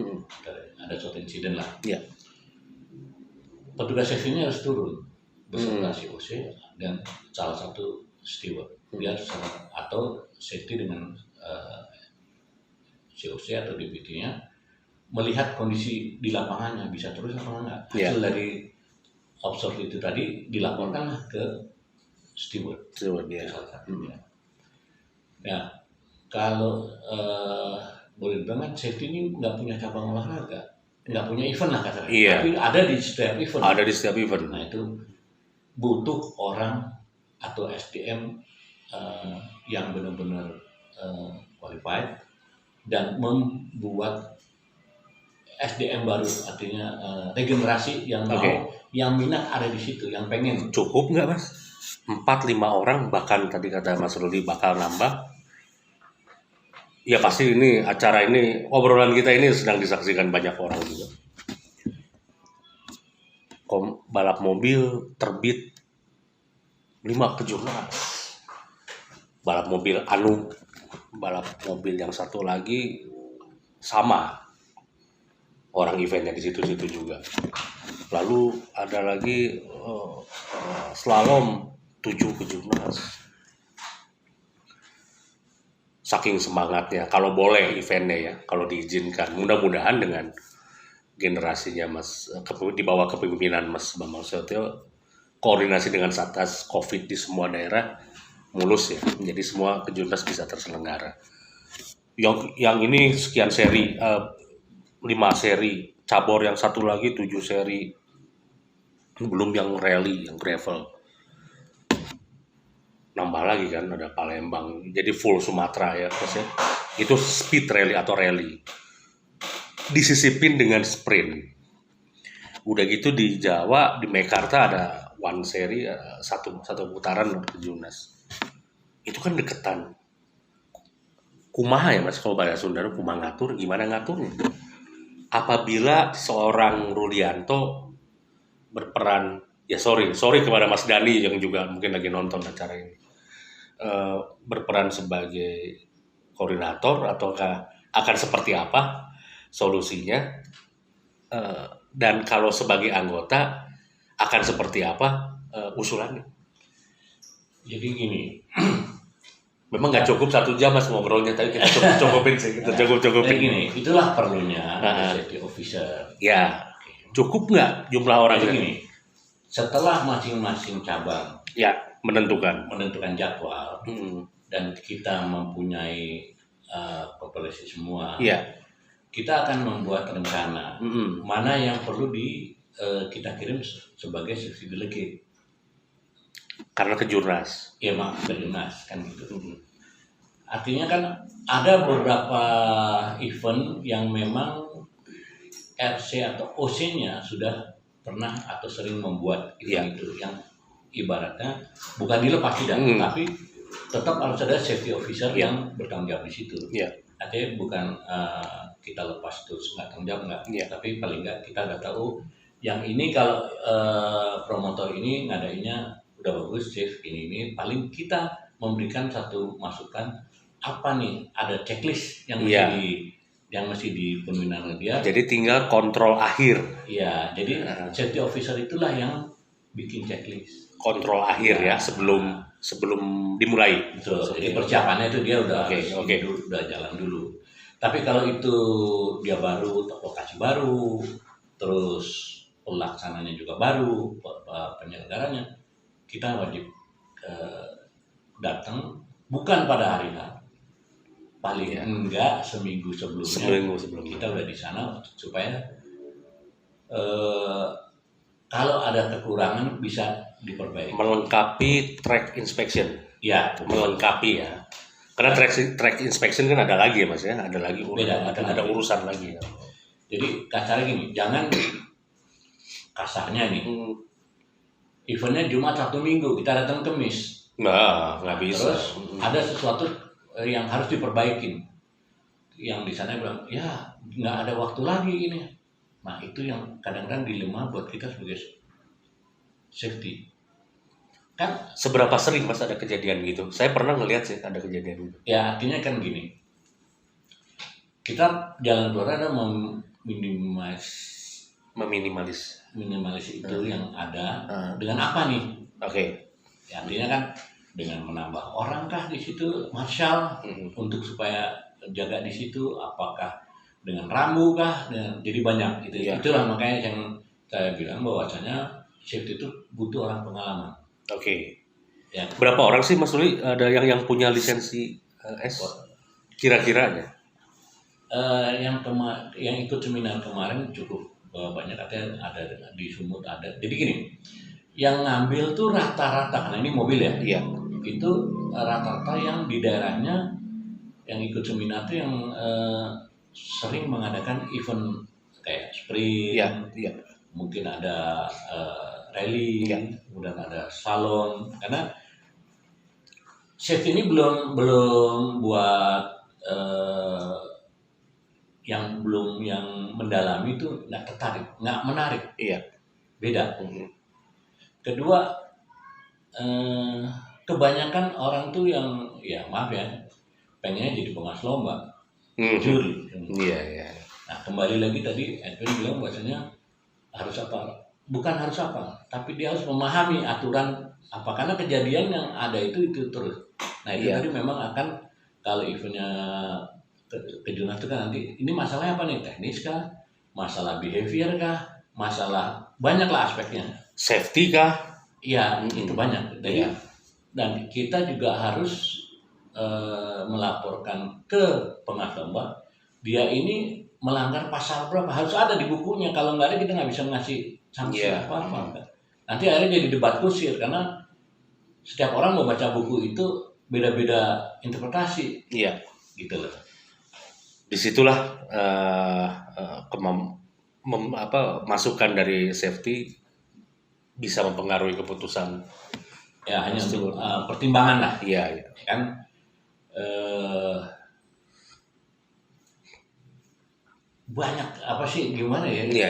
ada suatu insiden lah. Iya. petugas safety-nya harus turun beserta COC dan salah satu steward dia atau safety dengan COC atau DPT-nya melihat kondisi di lapangannya bisa terus atau enggak. Hasil dari observe itu tadi dilaporkanlah ke steward ya. salah satunya. Ya kalau boleh dibilang safety ini nggak punya cabang olahraga, nggak punya event lah katakan. Tapi ada di setiap event. Ada di setiap event. Nah itu butuh orang atau SDM yang benar-benar qualified dan membuat SDM baru, artinya regenerasi yang mau, yang minat ada di situ, yang pengen. Cukup nggak Mas? 4-5 orang, bahkan tadi kata Mas Rudi bakal nambah. Ya pasti ini acara ini, obrolan kita ini sedang disaksikan banyak orang juga. Balap mobil terbit 5 kejurnas. Balap mobil anu, balap mobil yang satu lagi sama. Orang eventnya di situ-situ juga. Lalu ada lagi slalom 7 kejurnas. Saking semangatnya, kalau boleh eventnya ya, kalau diizinkan, mudah-mudahan dengan generasinya Mas, di bawah kepemimpinan Mas Bambang Susatyo, koordinasi dengan Satgas COVID di semua daerah mulus ya, jadi semua kejurnas bisa terselenggara. Yang ini sekian seri, 5 seri, cabur yang satu lagi 7 seri, belum yang rally, yang gravel. Nambah lagi kan, ada Palembang, jadi full Sumatera ya, terus ya. Itu speed rally atau rally. Disisipin dengan sprint. Udah gitu di Jawa, di Mekarta ada one seri, satu putaran kejurnas. Itu kan deketan. Kumaha ya Mas, kalau bahasa Sunda, kumaha ngatur, gimana ngaturnya? Apabila seorang Rulianto berperan, ya sorry kepada Mas Dani yang juga mungkin lagi nonton acara ini, berperan sebagai koordinator ataukah akan seperti apa solusinya, dan kalau sebagai anggota akan seperti apa usulannya. Jadi gini, memang nggak cukup 1 jam Mas ngobrolnya, tapi kita cukupin sih, kita cukupin. Gini, itulah perlunya safety officer. Ya, cukup nggak jumlah orang? Jadi gini, setelah masing-masing cabang ya menentukan jadwal dan kita mempunyai populasi semua, kita akan membuat rencana mana yang perlu kita kirim sebagai safety delegate. Karena kejurnas. Iya mak, kejurnas kan gitu. Artinya kan ada beberapa event yang memang RC atau OC-nya sudah pernah atau sering membuat event itu yang ibaratnya bukan dilepas tidak, tapi tetap harus ada safety officer yang bertanggung jawab di situ. Artinya bukan kita lepas terus nggak tanggung jawab nggak, tapi paling nggak kita udah tahu yang ini kalau promotor ini ngadainnya udah bagus, safe ini paling kita memberikan satu masukan apa nih, ada checklist yang mesti dipenuhi oleh dia. Jadi tinggal kontrol akhir. Iya, jadi safety officer itulah yang bikin checklist. Kontrol akhir ya sebelum dimulai. Betul. Jadi persiapannya itu dia udah udah jalan dulu. Tapi kalau itu dia baru, lokasi baru, terus pelaksananya juga baru, penyelenggaranya, kita wajib datang bukan pada hari H, paling enggak seminggu sebelumnya kita udah di sana supaya kalau ada kekurangan bisa diperbaiki. Melengkapi track inspection. Ya, melengkapi ya. Karena track inspection kan ada lagi ya Mas ya, ada lagi ada urusan lagi ya. Jadi kasarnya gini, jangan kasarnya nih. Eventnya Jumat Sabtu Minggu, kita datang Kamis. Nah, nggak bisa. Terus ada sesuatu yang harus diperbaikin. Yang di sana bilang, ya nggak ada waktu lagi ini. Nah itu yang kadang-kadang dilema buat kita sebagai safety. Kan seberapa sering Mas ada kejadian gitu? Saya pernah ngelihat sih ada kejadian gitu. Ya artinya kan gini, kita jalan keluar ada meminimasi Meminimalis. minimalis itu yang ada dengan apa nih? Oke. Ya, artinya kan dengan menambah orang kah di situ, marshal untuk supaya jaga di situ, apakah dengan rambu kah, jadi banyak gitu. Iya. Itulah makanya yang saya bilang bahwasanya safety itu butuh orang pengalaman. Oke. Ya, Berapa orang sih Mas Ruli ada yang punya lisensi S? Kira-kiranya? yang ikut seminar kemarin cukup banyak, ada di Sumut ada. Jadi gini, yang ngambil tuh rata-rata, karena ini mobil ya, Iya. itu rata-rata yang di daerahnya yang ikut seminar tuh yang sering mengadakan event kayak sprint, Iya. mungkin ada rally, Iya. kemudian ada salon. Karena safety ini belum buat yang mendalami itu nggak tertarik, nggak menarik, Iya. beda. Mhm. Kedua, kebanyakan orang tuh yang ya maaf ya, pengennya jadi pengas lomba, juri. Iya. Nah, kembali lagi tadi Edwin bilang bahwasanya harus apa? Bukan harus apa, tapi dia harus memahami aturan apa, karena kejadian yang ada itu terus. Nah, itu Iya. tadi memang akan, kalau eventnya kejurnas itu kan nanti ini masalahnya apa nih? Teknis kah? Masalah behavior kah? Masalah banyaklah aspeknya. Safety kah? Iya, itu banyak. Iya. Dan kita juga harus melaporkan ke pengas lomba, dia ini melanggar pasal berapa, harus ada di bukunya. Kalau nggak ada kita nggak bisa ngasih sanksi Iya. apa-apa. Nanti akhirnya jadi debat kusir, karena setiap orang mau baca buku itu beda-beda interpretasi, Iya. gitu loh. Disitulah masukan dari safety bisa mempengaruhi keputusan. Ya hanya Pasti. untuk pertimbangan lah, Iya. kan. Banyak apa sih, gimana ya? Iya.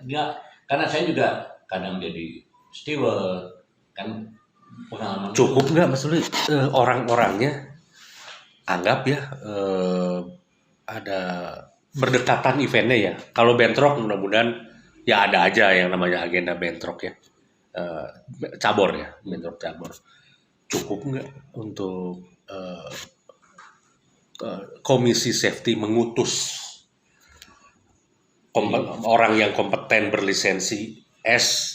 Dia, karena saya juga kadang jadi steward, kan pengalaman. Cukup nggak Mas Ruli orang-orangnya anggap ya ada berdekatan eventnya ya. Kalau bentrok mudah-mudahan ya ada aja yang namanya agenda bentrok ya. Cabur ya, bentrok cabur. Cukup nggak untuk komisi safety mengutus orang yang kompeten berlisensi S,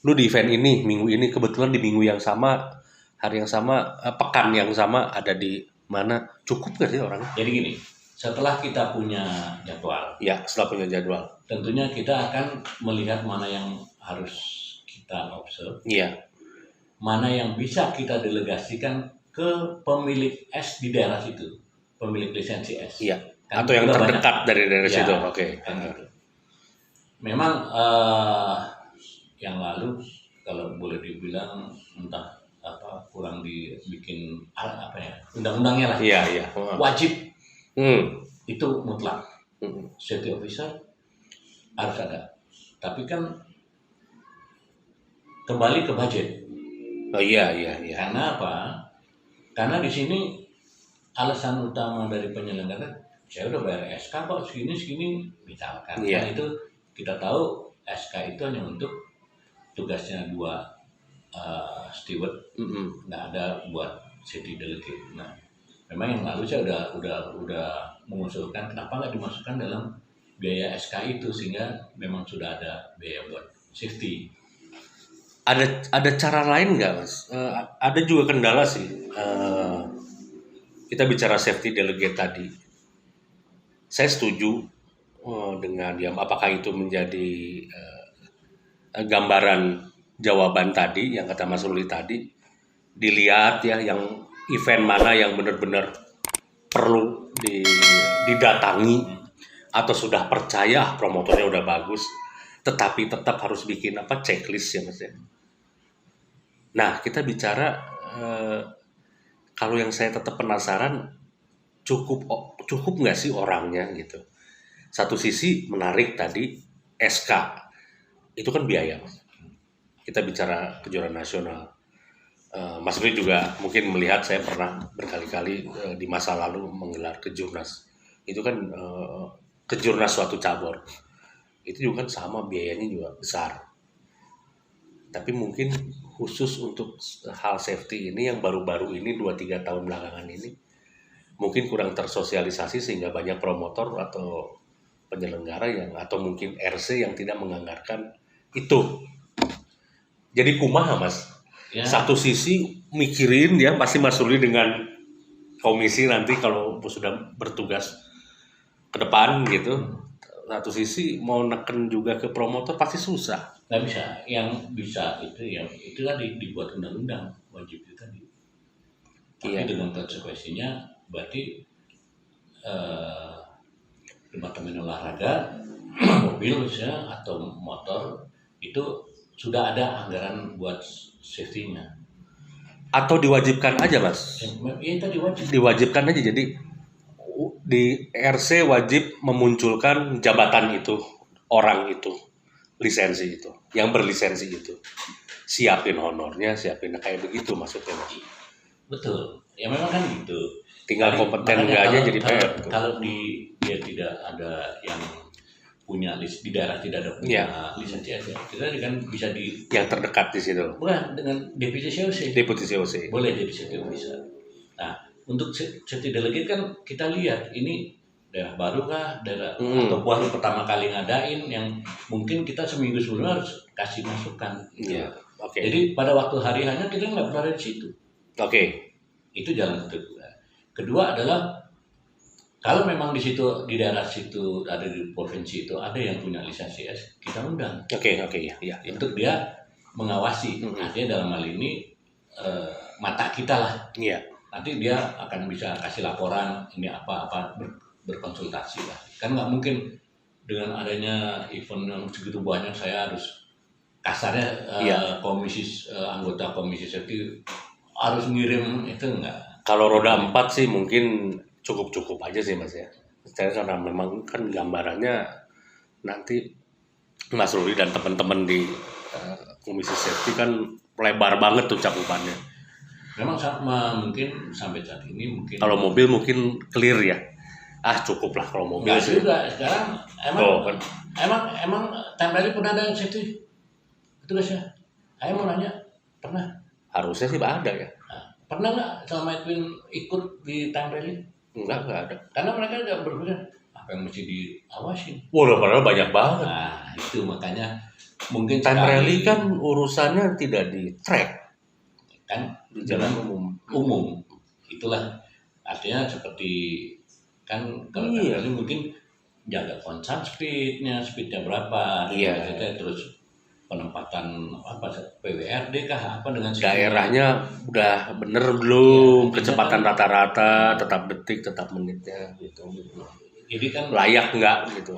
lu di event ini minggu ini, kebetulan di minggu yang sama, hari yang sama, pekan yang sama ada di mana? Cukup gak sih orangnya? Jadi gini, setelah kita punya jadwal, Ya, setelah punya jadwal. tentunya kita akan melihat mana yang harus kita observe, Iya. mana yang bisa kita delegasikan ke pemilik S di daerah situ, pemilik lisensi S. Iya. Kan Atau yang juga terdekat banyak. dari daerah Ya, situ. Oke. kan gitu. Memang yang lalu kalau boleh dibilang entah apa kurang dibikin apa ya, undang-undangnya lah, Iya. wajib Hmm. itu mutlak, Hmm. safety officer harus ada. Tapi kan kembali ke budget. Oh iya. Karena apa? Karena di sini alasan utama dari penyelenggara, saya udah bayar SK kok segini misalkan. Iya. Nah, itu kita tahu SK itu hanya untuk tugasnya 2 steward, Mm-mm. nggak ada buat safety delegate. Nah, memang yang lalu saya udah mengusulkan kenapa nggak dimasukkan dalam biaya SK itu, sehingga memang sudah ada biaya buat safety. Ada cara lain nggak, Mas? Ada juga kendala sih. Kita bicara safety delegate tadi. Saya setuju dengan yang apakah itu menjadi gambaran jawaban tadi yang kata Mas Ruli tadi. Dilihat ya yang event mana yang benar-benar perlu didatangi atau sudah percaya promotornya udah bagus, tetapi tetap harus bikin checklist ya Mas ya. Nah, kita bicara kalau yang saya tetap penasaran cukup nggak sih orangnya gitu. Satu sisi menarik tadi SK itu kan biaya, Mas. Kita bicara kejuaraan nasional. Mas Ruli juga mungkin melihat saya pernah berkali-kali di masa lalu menggelar kejurnas. Itu kan kejurnas suatu cabur. itu juga kan sama, biayanya juga besar. Tapi mungkin khusus untuk hal safety ini yang baru-baru ini 2-3 tahun belakangan ini mungkin kurang tersosialisasi sehingga banyak promotor atau penyelenggara yang atau mungkin RC yang tidak menganggarkan itu. Jadi kumaha Mas? Ya. Satu sisi mikirin ya pasti Mas Ruli dengan komisi nanti kalau sudah bertugas ke depan gitu. Satu sisi mau neken juga ke promotor pasti susah. Nggak bisa. Yang bisa itu tadi dibuat undang-undang wajib itu tadi. Tapi Iya. dengan konsekuensinya berarti departemen olahraga, mobil misalnya atau motor itu sudah ada anggaran buat safety-nya. Atau diwajibkan aja Mas. Ya tadi wajib. Diwajibkan aja jadi di RC wajib memunculkan jabatan itu, orang itu, lisensi itu, yang berlisensi itu. Siapin honornya, siapin kayak begitu maksudnya Mas. Betul. Ya memang kan gitu. Tinggal kompeten Makanya enggaknya kalau- jadi kalau- PR gitu. Kalau dia tidak ada yang punya di daerah tidak ada punya lisensi aja, kita kan bisa Yang terdekat di situ. bukan dengan divisi COC. Deputi COC. Boleh jadi safety bisa. Nah, untuk safety delegate kan kita lihat ini daerah baru kah, daerah atau baru pertama kali ngadain yang mungkin kita seminggu sebelumnya harus kasih masukan. Iya. Oke. Jadi pada waktu hari hanya kita nggak pernah ada di situ. Oke. Itu jalan kedua. Kedua adalah kalau memang di situ di daerah situ ada di provinsi itu ada yang punya lisensi S, kita undang Oke, ya, ya. untuk dia mengawasi. Artinya dalam hal ini mata kita lah. Iya. Nanti dia akan bisa kasih laporan ini apa-apa berkonsultasi lah. Kan nggak mungkin dengan adanya event yang segitu banyak saya harus kasarnya anggota komisi safety harus ngirim itu enggak. Kalau roda 4 sih mungkin cukup-cukup aja sih Mas ya. Saya karena memang kan gambarannya nanti Mas Ruli dan teman-teman di komisi safety kan lebar banget tuh cakupannya. Memang sama mungkin sampai saat ini mungkin Kalau mobil mungkin clear ya. Cukup lah kalau mobil enggak sih. juga sekarang Kan. emang time rally pernah ada yang safety itu guys ya. Saya mau nanya pernah Harusnya sih ada ya. pernah nggak selama Edwin ikut di time rally? Enggak ada. Karena mereka nggak berpikir apa yang mesti diawasin. Waduh, padahal banyak banget. Nah itu makanya mungkin Time sekali rally kan urusannya tidak di track, kan di jalan umum. Itulah artinya seperti kan kalau Iya. time rally mungkin jaga konstan speednya berapa, Iya. terus penempatan apa PWRD kah apa dengan Daerahnya udah bener belum, Iya, kecepatan kan- rata-rata, tetap detik, tetap menitnya gitu. jadi kan Layak nggak gitu.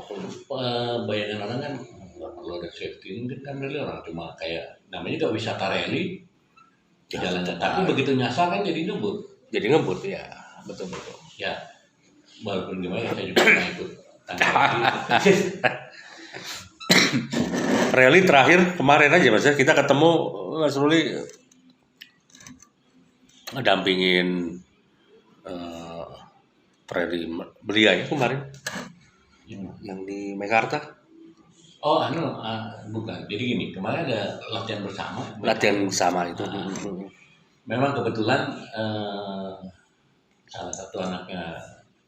bayangan orang kan nggak perlu ada safety mungkin kan rally orang cuma kayak namanya juga wisata rally Ya, jalannya tetap tapi aja. begitu nyasar kan jadi ngebut Jadi ngebut ya, betul-betul. ya walaupun gimana ya saya juga pernah ikut tanggal Rally terakhir kemarin aja Mas ya, kita ketemu Mas Ruli dampingin rally belia ya kemarin yang di Mekarta. Oh, bukan. Jadi gini, kemarin ada latihan bersama. Latihan sama itu. Memang kebetulan salah satu anaknya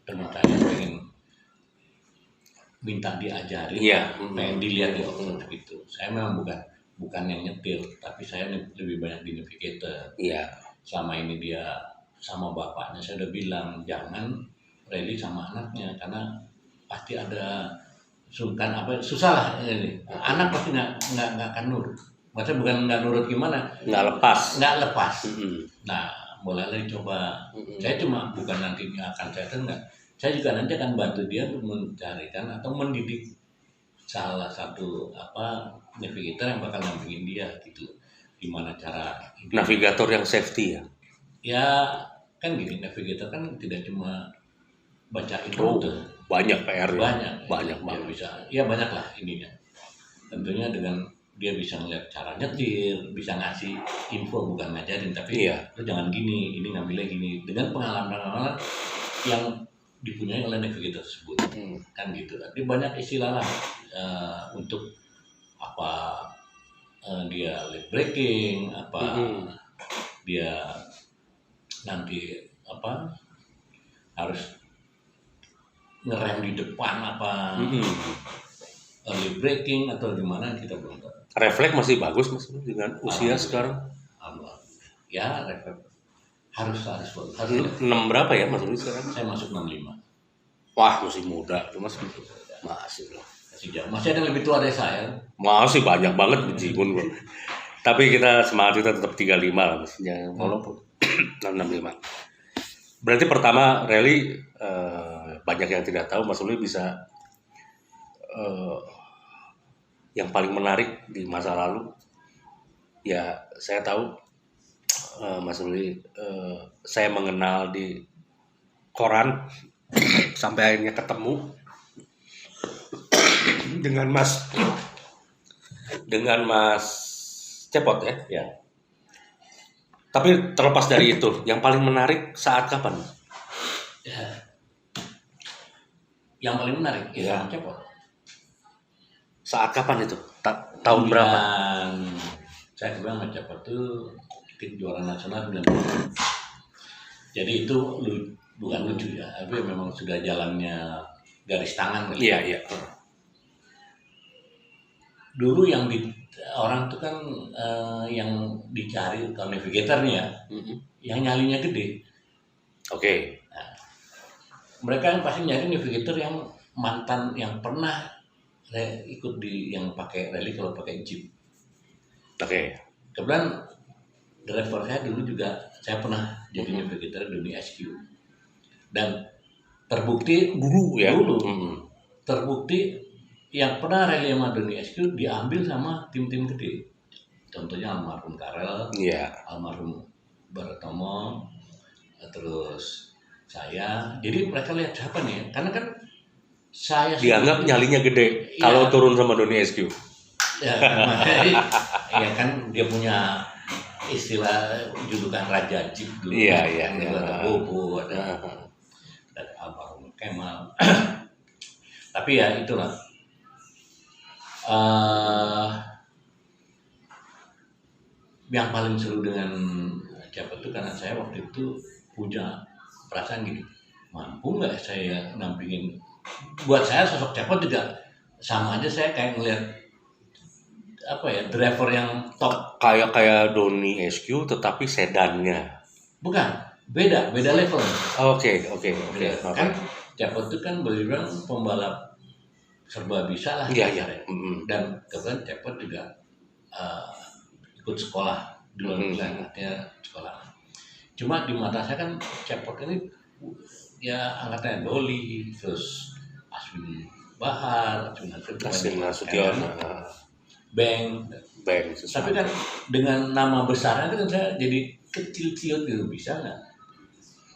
teman saya pengen minta diajarin, Iya. pengen dilihat di off-road gitu. Saya memang bukan yang nyetir, tapi saya lebih banyak di navigator. Iya. Selama ini dia sama bapaknya, saya udah bilang jangan rally sama anaknya karena pasti ada susah lah ini. Anak pasti nggak akan nurut. Maksudnya bukan nggak nurut gimana? Nggak lepas. Nggak lepas. Mm-mm. Nah, mulai coba. Saya cuma bukan nantinya akan saya enggak. Saya juga nanti akan bantu dia untuk mencarikan atau mendidik salah satu navigator yang bakal nampingin dia gitu. Gimana cara Navigator yang safety ya. Ya kan gini, navigator kan tidak cuma bacain Oh, rute. banyak PR ya. Banyak Banyak dia banget. bisa ya banyak lah ininya tentunya dengan dia bisa ngeliat cara nyetir, bisa ngasih info bukan ngajarin tapi Iya. lu jangan gini, ini ngambilnya gini dengan pengalaman yang dipunyai oleh navigator tersebut. Kan gitu. Tapi banyak istilah lah untuk apa dia late braking, apa dia nanti apa harus ngerem di depan apa early braking atau gimana kita belum tahu. Refleks masih bagus Mas dengan usia sekarang. Ya refleks harus 6 berapa ya Mas Rudi sekarang? saya masuk 65. Wah masih muda tuh Mas. Masih lah. Masih jauh. Masih ada yang lebih tua dari saya. Masih banyak banget bejibun gua. Tapi kita semangat kita tetap 35 lah maksudnya walaupun 65. Berarti pertama rally banyak yang tidak tahu Mas Rudi bisa yang paling menarik di masa lalu ya saya tahu Mas Rudi saya mengenal di koran sampai akhirnya ketemu dengan Mas Cepot ya. Ya. Tapi terlepas dari itu, yang paling menarik saat kapan? Ya. Yang paling menarik Ya. sama Cepot. Saat kapan itu? Tahun berapa? Dan saya kebetulan sama Cepot tuh juara nasional 90. Jadi itu bukan lucu ya, tapi memang sudah jalannya garis tangan. Iya, iya. Dulu yang orang tuh kan yang dicari kalau navigator nih ya, yang nyalinya gede. Oke. Mereka yang pasti nyari navigator yang mantan yang pernah ikut di yang pakai rally kalau pakai jeep. Oke. Kebetulan driver saya dulu juga saya pernah jadi navigator dunia SQ dan terbukti Dulu ya. dulu terbukti yang pernah rally sama dunia SQ diambil sama tim-tim gede. Contohnya almarhum Karel, Iya. almarhum Baratomo, terus saya. Jadi mereka lihat siapa nih? Karena kan saya Dianggap sendiri- nyalinya gede Iya. kalau turun sama Doni SQ. ya, ya kan dia punya istilah julukan Raja Jeep dulu. Iya, iya, Kan iya. ada Bobo, ada almarhum Kemal. Tapi ya itulah. Yang paling seru dengan Cepot itu karena saya waktu itu punya perasaan gini, mampu nggak saya nampingin? Buat saya sosok Cepot juga sama aja, saya kayak ngeliat apa ya, driver yang top. Kayak Doni SQ tetapi sedannya. Bukan, beda level. Oke. Kan Cepot itu kan bilang pembalap serba bisa lah. Iya, iya. Dan kebetulan Cepot juga ikut sekolah di luar negeri, artinya sekolah. Cuma di mata saya kan Cepot ini ya angkatannya Doli, terus Aswin Bahar, Aswin Nasution, Beng. Bang. Tapi kan dengan nama besarnya kan saya jadi kecil ciut gitu, bisa nggak?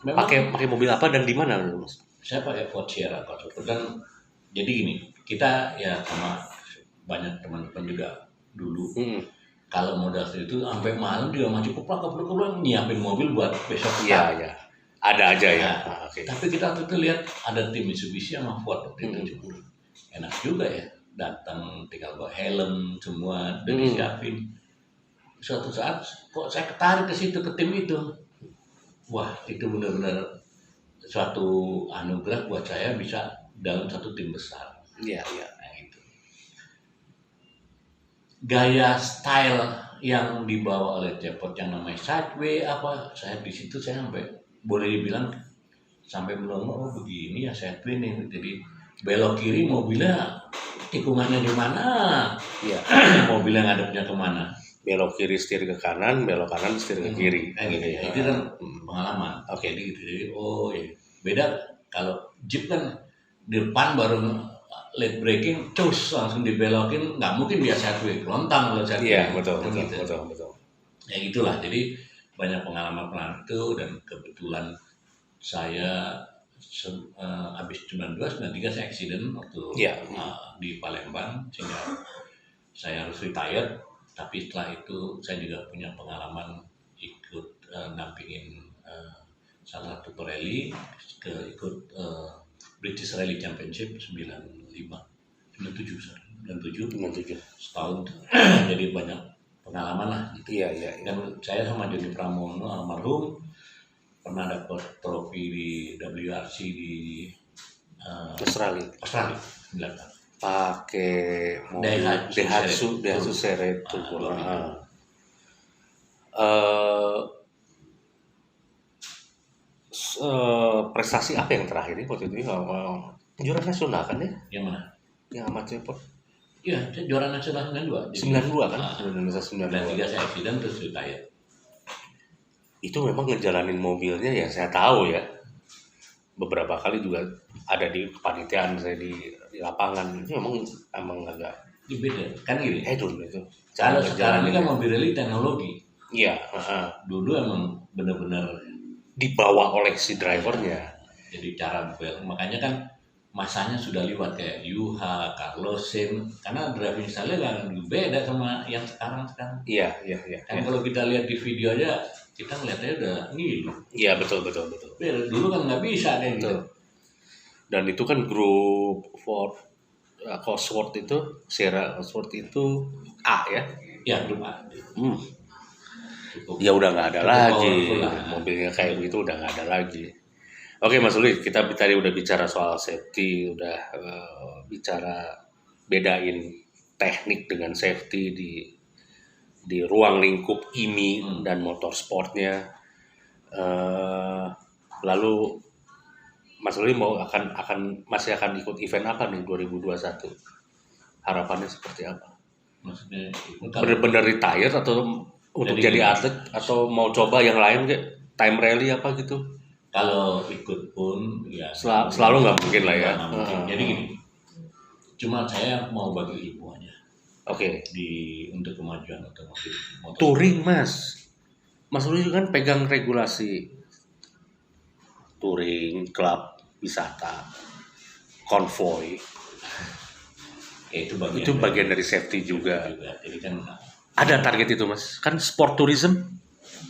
Memang pakai mobil apa dan di mana Mas? saya pakai Ford Sierra Converter. Dan jadi gini, kita ya sama banyak teman-teman juga dulu kalau modal itu sampai malam juga masih keplak nyiapin mobil buat besok. Iya. Ada aja ya. Nah, Oke. Tapi kita waktu itu lihat ada tim Mitsubishi sama Ford waktu itu. Enak juga ya, datang tinggal bawa helm semua dan disiapin. Suatu saat kok saya ketarik ke situ, ke tim itu. Wah, itu benar-benar suatu anugerah buat saya bisa dalam satu tim besar. Iya. Nah, itu. Gaya style yang dibawa oleh Cepot yang namanya sideway apa, saya di situ saya sampai boleh dibilang sampai melongo, oh begini ya sideway nih. Jadi belok kiri mobilnya tikungannya di mana? Iya. Mobilnya ngadepnya kemana? Belok kiri setir ke kanan, belok kanan setir ke kiri. Kayak gitu ya. Itu kan pengalaman. Oke, jadi oh ya. Beda kalau Jeep kan di depan baru late braking, cus langsung dibelokin, nggak mungkin dia sideway, lontang kalau sideway. Iya, betul. Ya gitulah. Jadi banyak pengalaman itu, dan kebetulan saya habis 93 saya accident waktu di Palembang sehingga saya harus retired. Tapi setelah itu saya juga punya pengalaman ikut nampingin salah satu rally ikut British Rally Championship 97 setahun. Jadi banyak pengalaman lah gitu. Iya. Dan saya sama Joni Pramono almarhum pernah dapat trofi di WRC di Australia. 9 kali. Pakai mobil Daihatsu Sereto. Prestasi apa yang terakhir ini waktu itu? Juara nasional kan ya? Yang mana? Yang amat cepot. Iya, saya juara nasional 92. 92 kan? Indonesia 92. 93 saya accident terus retire. Itu memang ngejalanin mobilnya ya saya tahu ya. Beberapa kali juga ada di kepanitiaan saya di lapangan. Itu emang agak Ini beda, kan gini. hedon itu. Kalau sekarang ini kan ngejalaninnya. mobil rally teknologi. Iya, Dulu emang benar-benar dibawa oleh si drivernya. jadi cara makanya kan masanya sudah lewat kayak Yuha, Carlosin, karena driving style kan beda sama yang sekarang. Iya. Kan kalau kita lihat di video aja kita ngeliatnya udah ngilu. Iya, betul. Beda. Dulu kan nggak bisa kayak gitu. Betul. Dan itu kan grup Ford Cosworth itu, Sierra Cosworth itu A ya. Ya belum ada. Cukup. Ya udah nggak ada Cukup lagi. powerful lah. Mobilnya kayak begitu udah nggak ada lagi. Oke Mas Uli, kita tadi udah bicara soal safety, udah bicara bedain teknik dengan safety di ruang lingkup IMI dan motorsportnya. Lalu Mas Uli masih akan ikut event apa nih 2021? Harapannya seperti apa? Maksudnya Bener-bener retire atau untuk Jadi jadi gini. atlet atau mau coba yang lain kayak time rally apa gitu? kalau ikut pun ya Selalu nggak mungkin lah ya. nggak mungkin. Jadi gini, cuma saya mau bagi ilmu aja Oke. untuk kemajuan otomotif. Touring Mas. Mas Uli kan pegang regulasi touring, klub, wisata, konvoy. Ya, itu Itu bagian dari safety juga. Jadi kan Ada target itu Mas. Kan sport tourism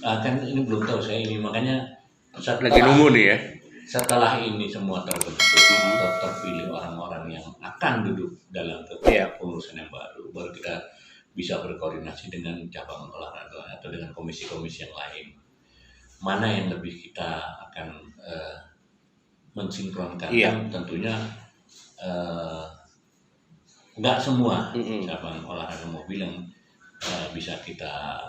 kan ini belum tahu saya ini makanya lagi nunggu nih ya. setelah ini semua terbentuk terpilih orang-orang yang akan duduk dalam Iya. kepengurusan yang baru kita bisa berkoordinasi dengan cabang olahraga atau dengan komisi-komisi yang lain mana yang lebih kita akan mensinkronkan. Iya. Tentunya nggak semua Mm-mm. cabang olahraga mobil yang bisa kita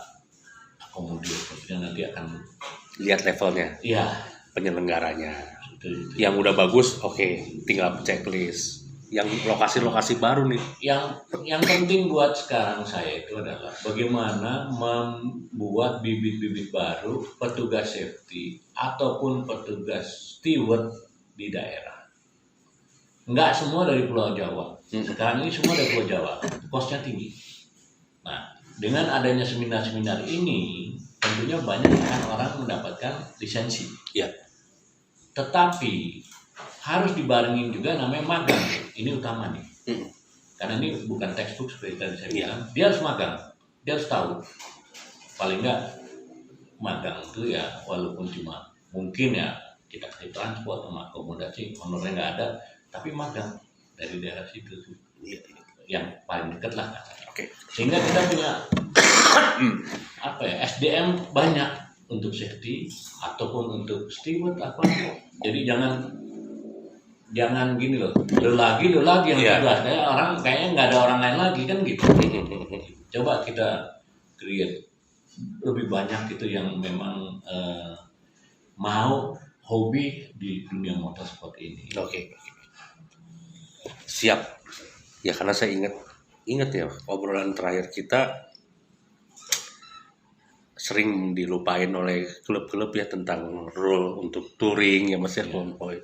akomodir, tentunya nanti akan Lihat levelnya, ya penyelenggaranya. itu. Yang udah bagus, oke, tinggal checklist. Yang lokasi-lokasi baru nih. Yang penting buat sekarang saya itu adalah bagaimana membuat bibit-bibit baru petugas safety ataupun petugas steward di daerah. Nggak semua dari Pulau Jawa. Sekarang ini semua dari Pulau Jawa. Kosnya tinggi. Nah, dengan adanya seminar-seminar ini, tentunya banyak orang mendapatkan lisensi. Ya. Tetapi harus dibarengin juga namanya magang. Ini utama nih. Karena ini bukan textbook seperti tadi saya bilang. Dia harus magang. Dia harus tahu. Paling nggak magang itu ya walaupun cuma mungkin ya kita kasih transport sama akomodasi, honornya nggak ada, tapi magang dari daerah situ tuh. Yang paling dekat lah. Oke. Sehingga kita punya SDM banyak untuk safety ataupun untuk steward apa. Jadi jangan gini loh, lo lagi yang tugas kayak orang kayaknya nggak ada orang lain lagi kan gitu. Coba kita create lebih banyak gitu yang memang mau hobi di dunia motorsport ini. Oke. Siap. Ya karena saya ingat ya obrolan terakhir kita sering dilupain oleh klub-klub ya tentang rule untuk touring ya Mas ya konvoy.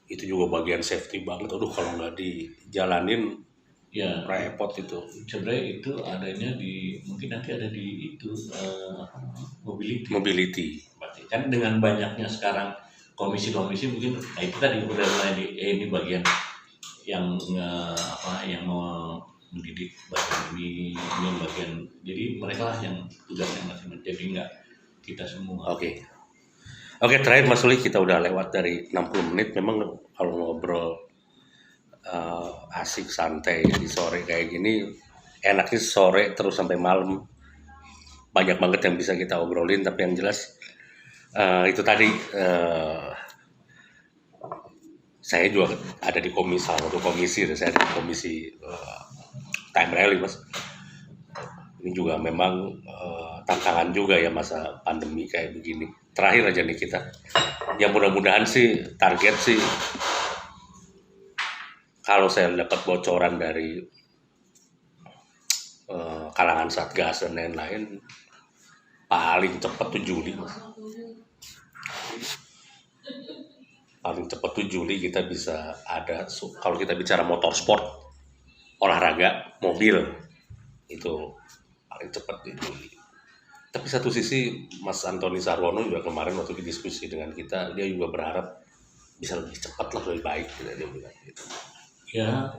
Itu juga bagian safety banget. Aduh kalau nggak dijalanin Ya, repot itu. sebenarnya itu adanya mungkin nanti ada di itu mobility. Berarti kan dengan banyaknya sekarang komisi-komisi mungkin itu tadi udah mulai ini bagian yang yang mau mendidik bagian ini bagian, jadi mereka lah yang tugasnya masing-masing, jadi nggak kita semua. Oke. Oke, terakhir Mas Ruli, kita udah lewat dari 60 menit. Memang kalau ngobrol asik santai di sore kayak gini, enaknya sore terus sampai malam. Banyak banget yang bisa kita obrolin, tapi yang jelas itu tadi saya juga ada di salah satu komisi, saya ada di komisi time rally, Mas. Ini juga memang tantangan juga ya masa pandemi kayak begini. Terakhir aja nih kita, ya mudah-mudahan sih target sih, kalau saya dapat bocoran dari kalangan Satgas dan lain-lain, paling cepat 7 Juli, Mas. Paling cepat 7 Juli kita bisa ada, kalau kita bicara motorsport, olahraga, mobil, itu paling cepat 7 Juli. Tapi satu sisi Mas Antoni Sarwono juga kemarin waktu diskusi dengan kita, dia juga berharap bisa lebih cepat lah, lebih baik, dia bilang gitu. Ya,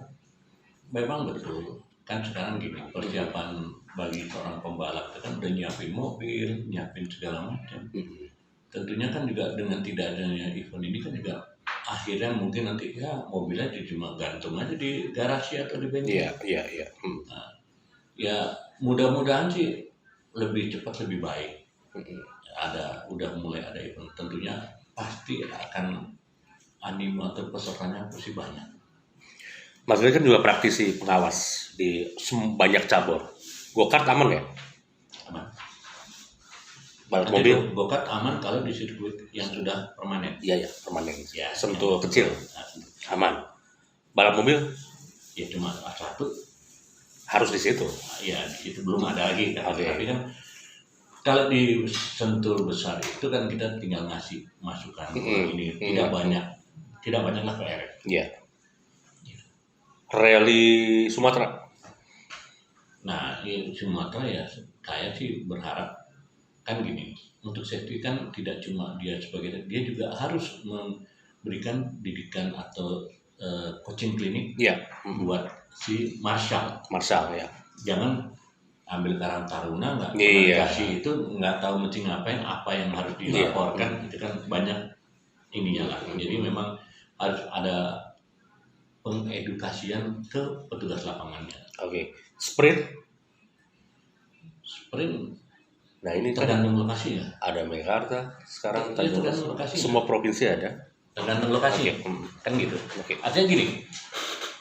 memang betul. Kan sekarang gini, persiapan bagi seorang pembalap itu kan udah nyiapin mobil, nyiapin segala macam. Tentunya kan juga dengan tidak adanya event ini kan juga akhirnya mungkin nanti ya mobilnya cuma gantung aja di garasi atau di bengkel. Iya. Nah, ya mudah-mudahan sih lebih cepat lebih baik. Udah mulai ada event, tentunya pasti akan animo atau pesertanya pasti banyak. Mas Ruli kan juga praktisi pengawas di banyak cabur. Go-kart aman ya? Aman. Balap Nanti mobil? go-kart aman kalau di sirkuit yang sudah permanen. Iya, permanen. Ya, Sentul yang- kecil, aman. Balap mobil Ya cuma satu. harus di situ. Ya itu belum ada lagi kan. Oke. Tapi kan kalau di Sentul besar itu kan kita tinggal ngasih masukan. Ini tidak banyak lah PR. Iya. Rally Sumatera. Nah di Sumatera ya saya sih berharap kan gini, untuk safety kan tidak cuma dia sebagai, dia juga harus memberikan didikan atau coaching klinik Iya. buat si Marshall. Ya. Jangan ambil Karang Taruna nggak Iya. komunikasi itu nggak tahu mesti ngapain, apa yang harus dilaporkan, itu kan banyak ininya lah. Jadi memang harus ada pengedukasian ke petugas lapangannya. Oke. Sprint. Nah ini kan Tergantung lokasi ya, ada Mekarta sekarang, Iya, tergantung lokasi. semua provinsi ada. tergantung lokasi Oke. kan gitu. Oke. Artinya gini,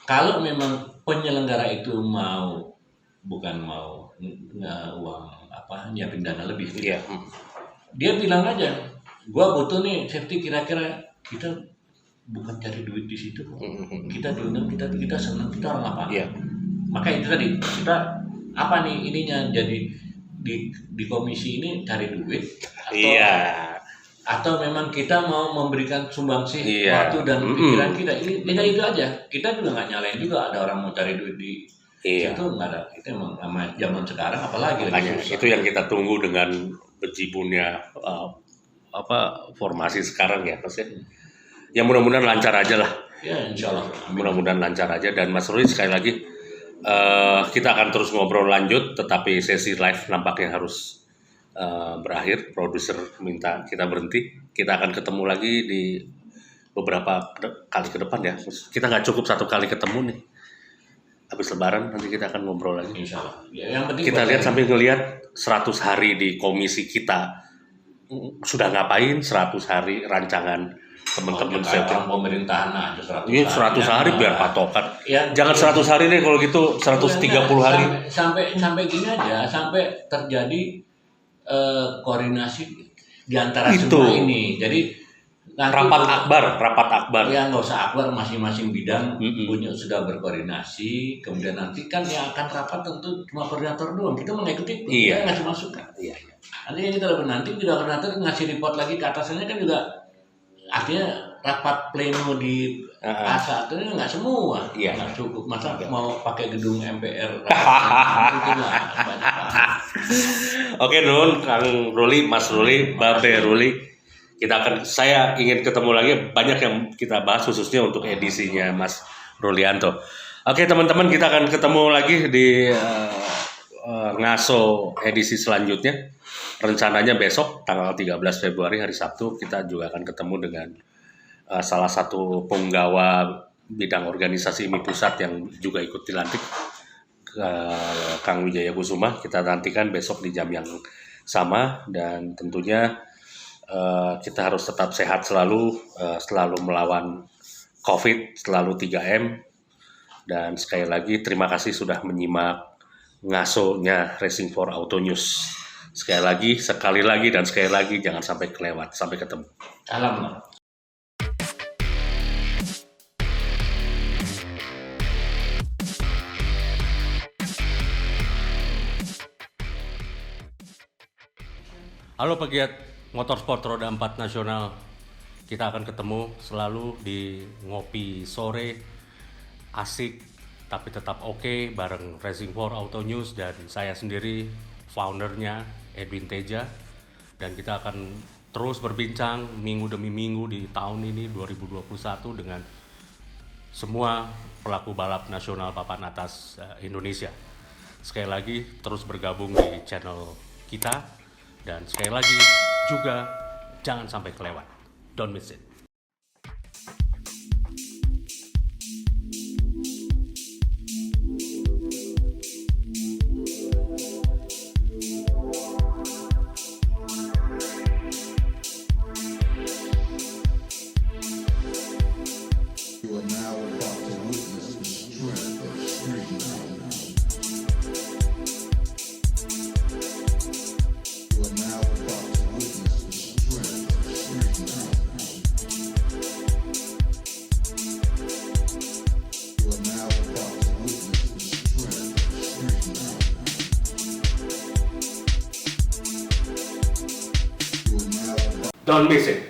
kalau memang penyelenggara itu bukan mau uang nyiapin dana lebih, gitu. Iya. Dia bilang aja, gua butuh nih safety, kira-kira kita bukan cari duit di situ kok. Kita diundang, kita senang, kita orang apa? Iya. Maka itu tadi, kita apa nih ininya, jadi di komisi ini cari duit atau Iya. atau memang kita mau memberikan sumbangsih Iya. waktu dan pikiran kita. Ini itu aja. Kita juga nggak nyalain juga ada orang mau cari duit di Iya. situ, nggak ada. Itu emang sama zaman sekarang apalagi lebih Makanya susah. itu yang kita tunggu dengan bejibunnya formasi sekarang ya, Mas ya. Ya mudah-mudahan lancar aja lah. Ya insya Allah. Amin. Mudah-mudahan lancar aja. Dan Mas Ruli sekali lagi kita akan terus ngobrol lanjut, tetapi sesi live nampaknya harus berakhir. Produser minta kita berhenti. Kita akan ketemu lagi di beberapa kali ke depan ya. Kita nggak cukup satu kali ketemu nih. Habis Lebaran nanti kita akan ngobrol lagi. Insya Allah. Ya, yang penting Kita buat lihat saya- sambil ngelihat 100 hari di komisi kita sudah ngapain, 100 hari rancangan teman-teman kayak saya. orang pemerintahan aja 100 Ini 100 hari biar Pak. patokan. Ya, Jangan 100 hari deh, kalau gitu 130 hari. Sampai gini aja, sampai terjadi koordinasi di antara Itu. semua ini. Jadi nanti Rapat akbar. ya nggak usah akbar, masing-masing bidang Mm-mm. sudah berkoordinasi. Kemudian nanti kan yang akan rapat tentu cuma koordinator doang. Kita mengikuti, Iya. kita ngasih masukan. Iya. Artinya kita nanti juga koordinator ngasih report lagi ke atasannya kan juga, artinya rapat pleno di ASA itu nggak semua, Iya. nggak cukup. Masa mau pakai gedung MPR itu mah banyak banget. Oke, Nun, Kang Ruli, Mas Ruli, Babe Ruli. Saya ingin ketemu lagi, banyak yang kita bahas khususnya untuk edisinya Mas Rulianto. Oke, teman-teman, kita akan ketemu lagi di Ngaso edisi selanjutnya. rencananya besok tanggal 13 Februari hari Sabtu kita juga akan ketemu dengan salah satu penggawa bidang organisasi IMI Pusat yang juga ikut dilantik, Kang Wijaya Kusuma. Kita nantikan besok di jam yang sama, dan tentunya kita harus tetap sehat selalu, selalu melawan COVID, selalu 3M. Dan sekali lagi terima kasih sudah menyimak ngasonya Racing for Auto News. Sekali lagi dan sekali lagi jangan sampai kelewat. Sampai ketemu. Salam lah. Halo pegiat motorsport roda 4 nasional, kita akan ketemu selalu di ngopi sore, asik tapi tetap oke bareng Racing for Auto News dan saya sendiri, foundernya Edwin Teja, dan kita akan terus berbincang minggu demi minggu di tahun ini 2021 dengan semua pelaku balap nasional papan atas Indonesia. Sekali lagi terus bergabung di channel kita, dan sekali lagi juga jangan sampai kelewat. Don't miss it. You are now about to witness the strength of street knowledge. You are now about to witness the strength of street knowledge. You are now about to witness the strength of street knowledge. You are now about Don't miss it.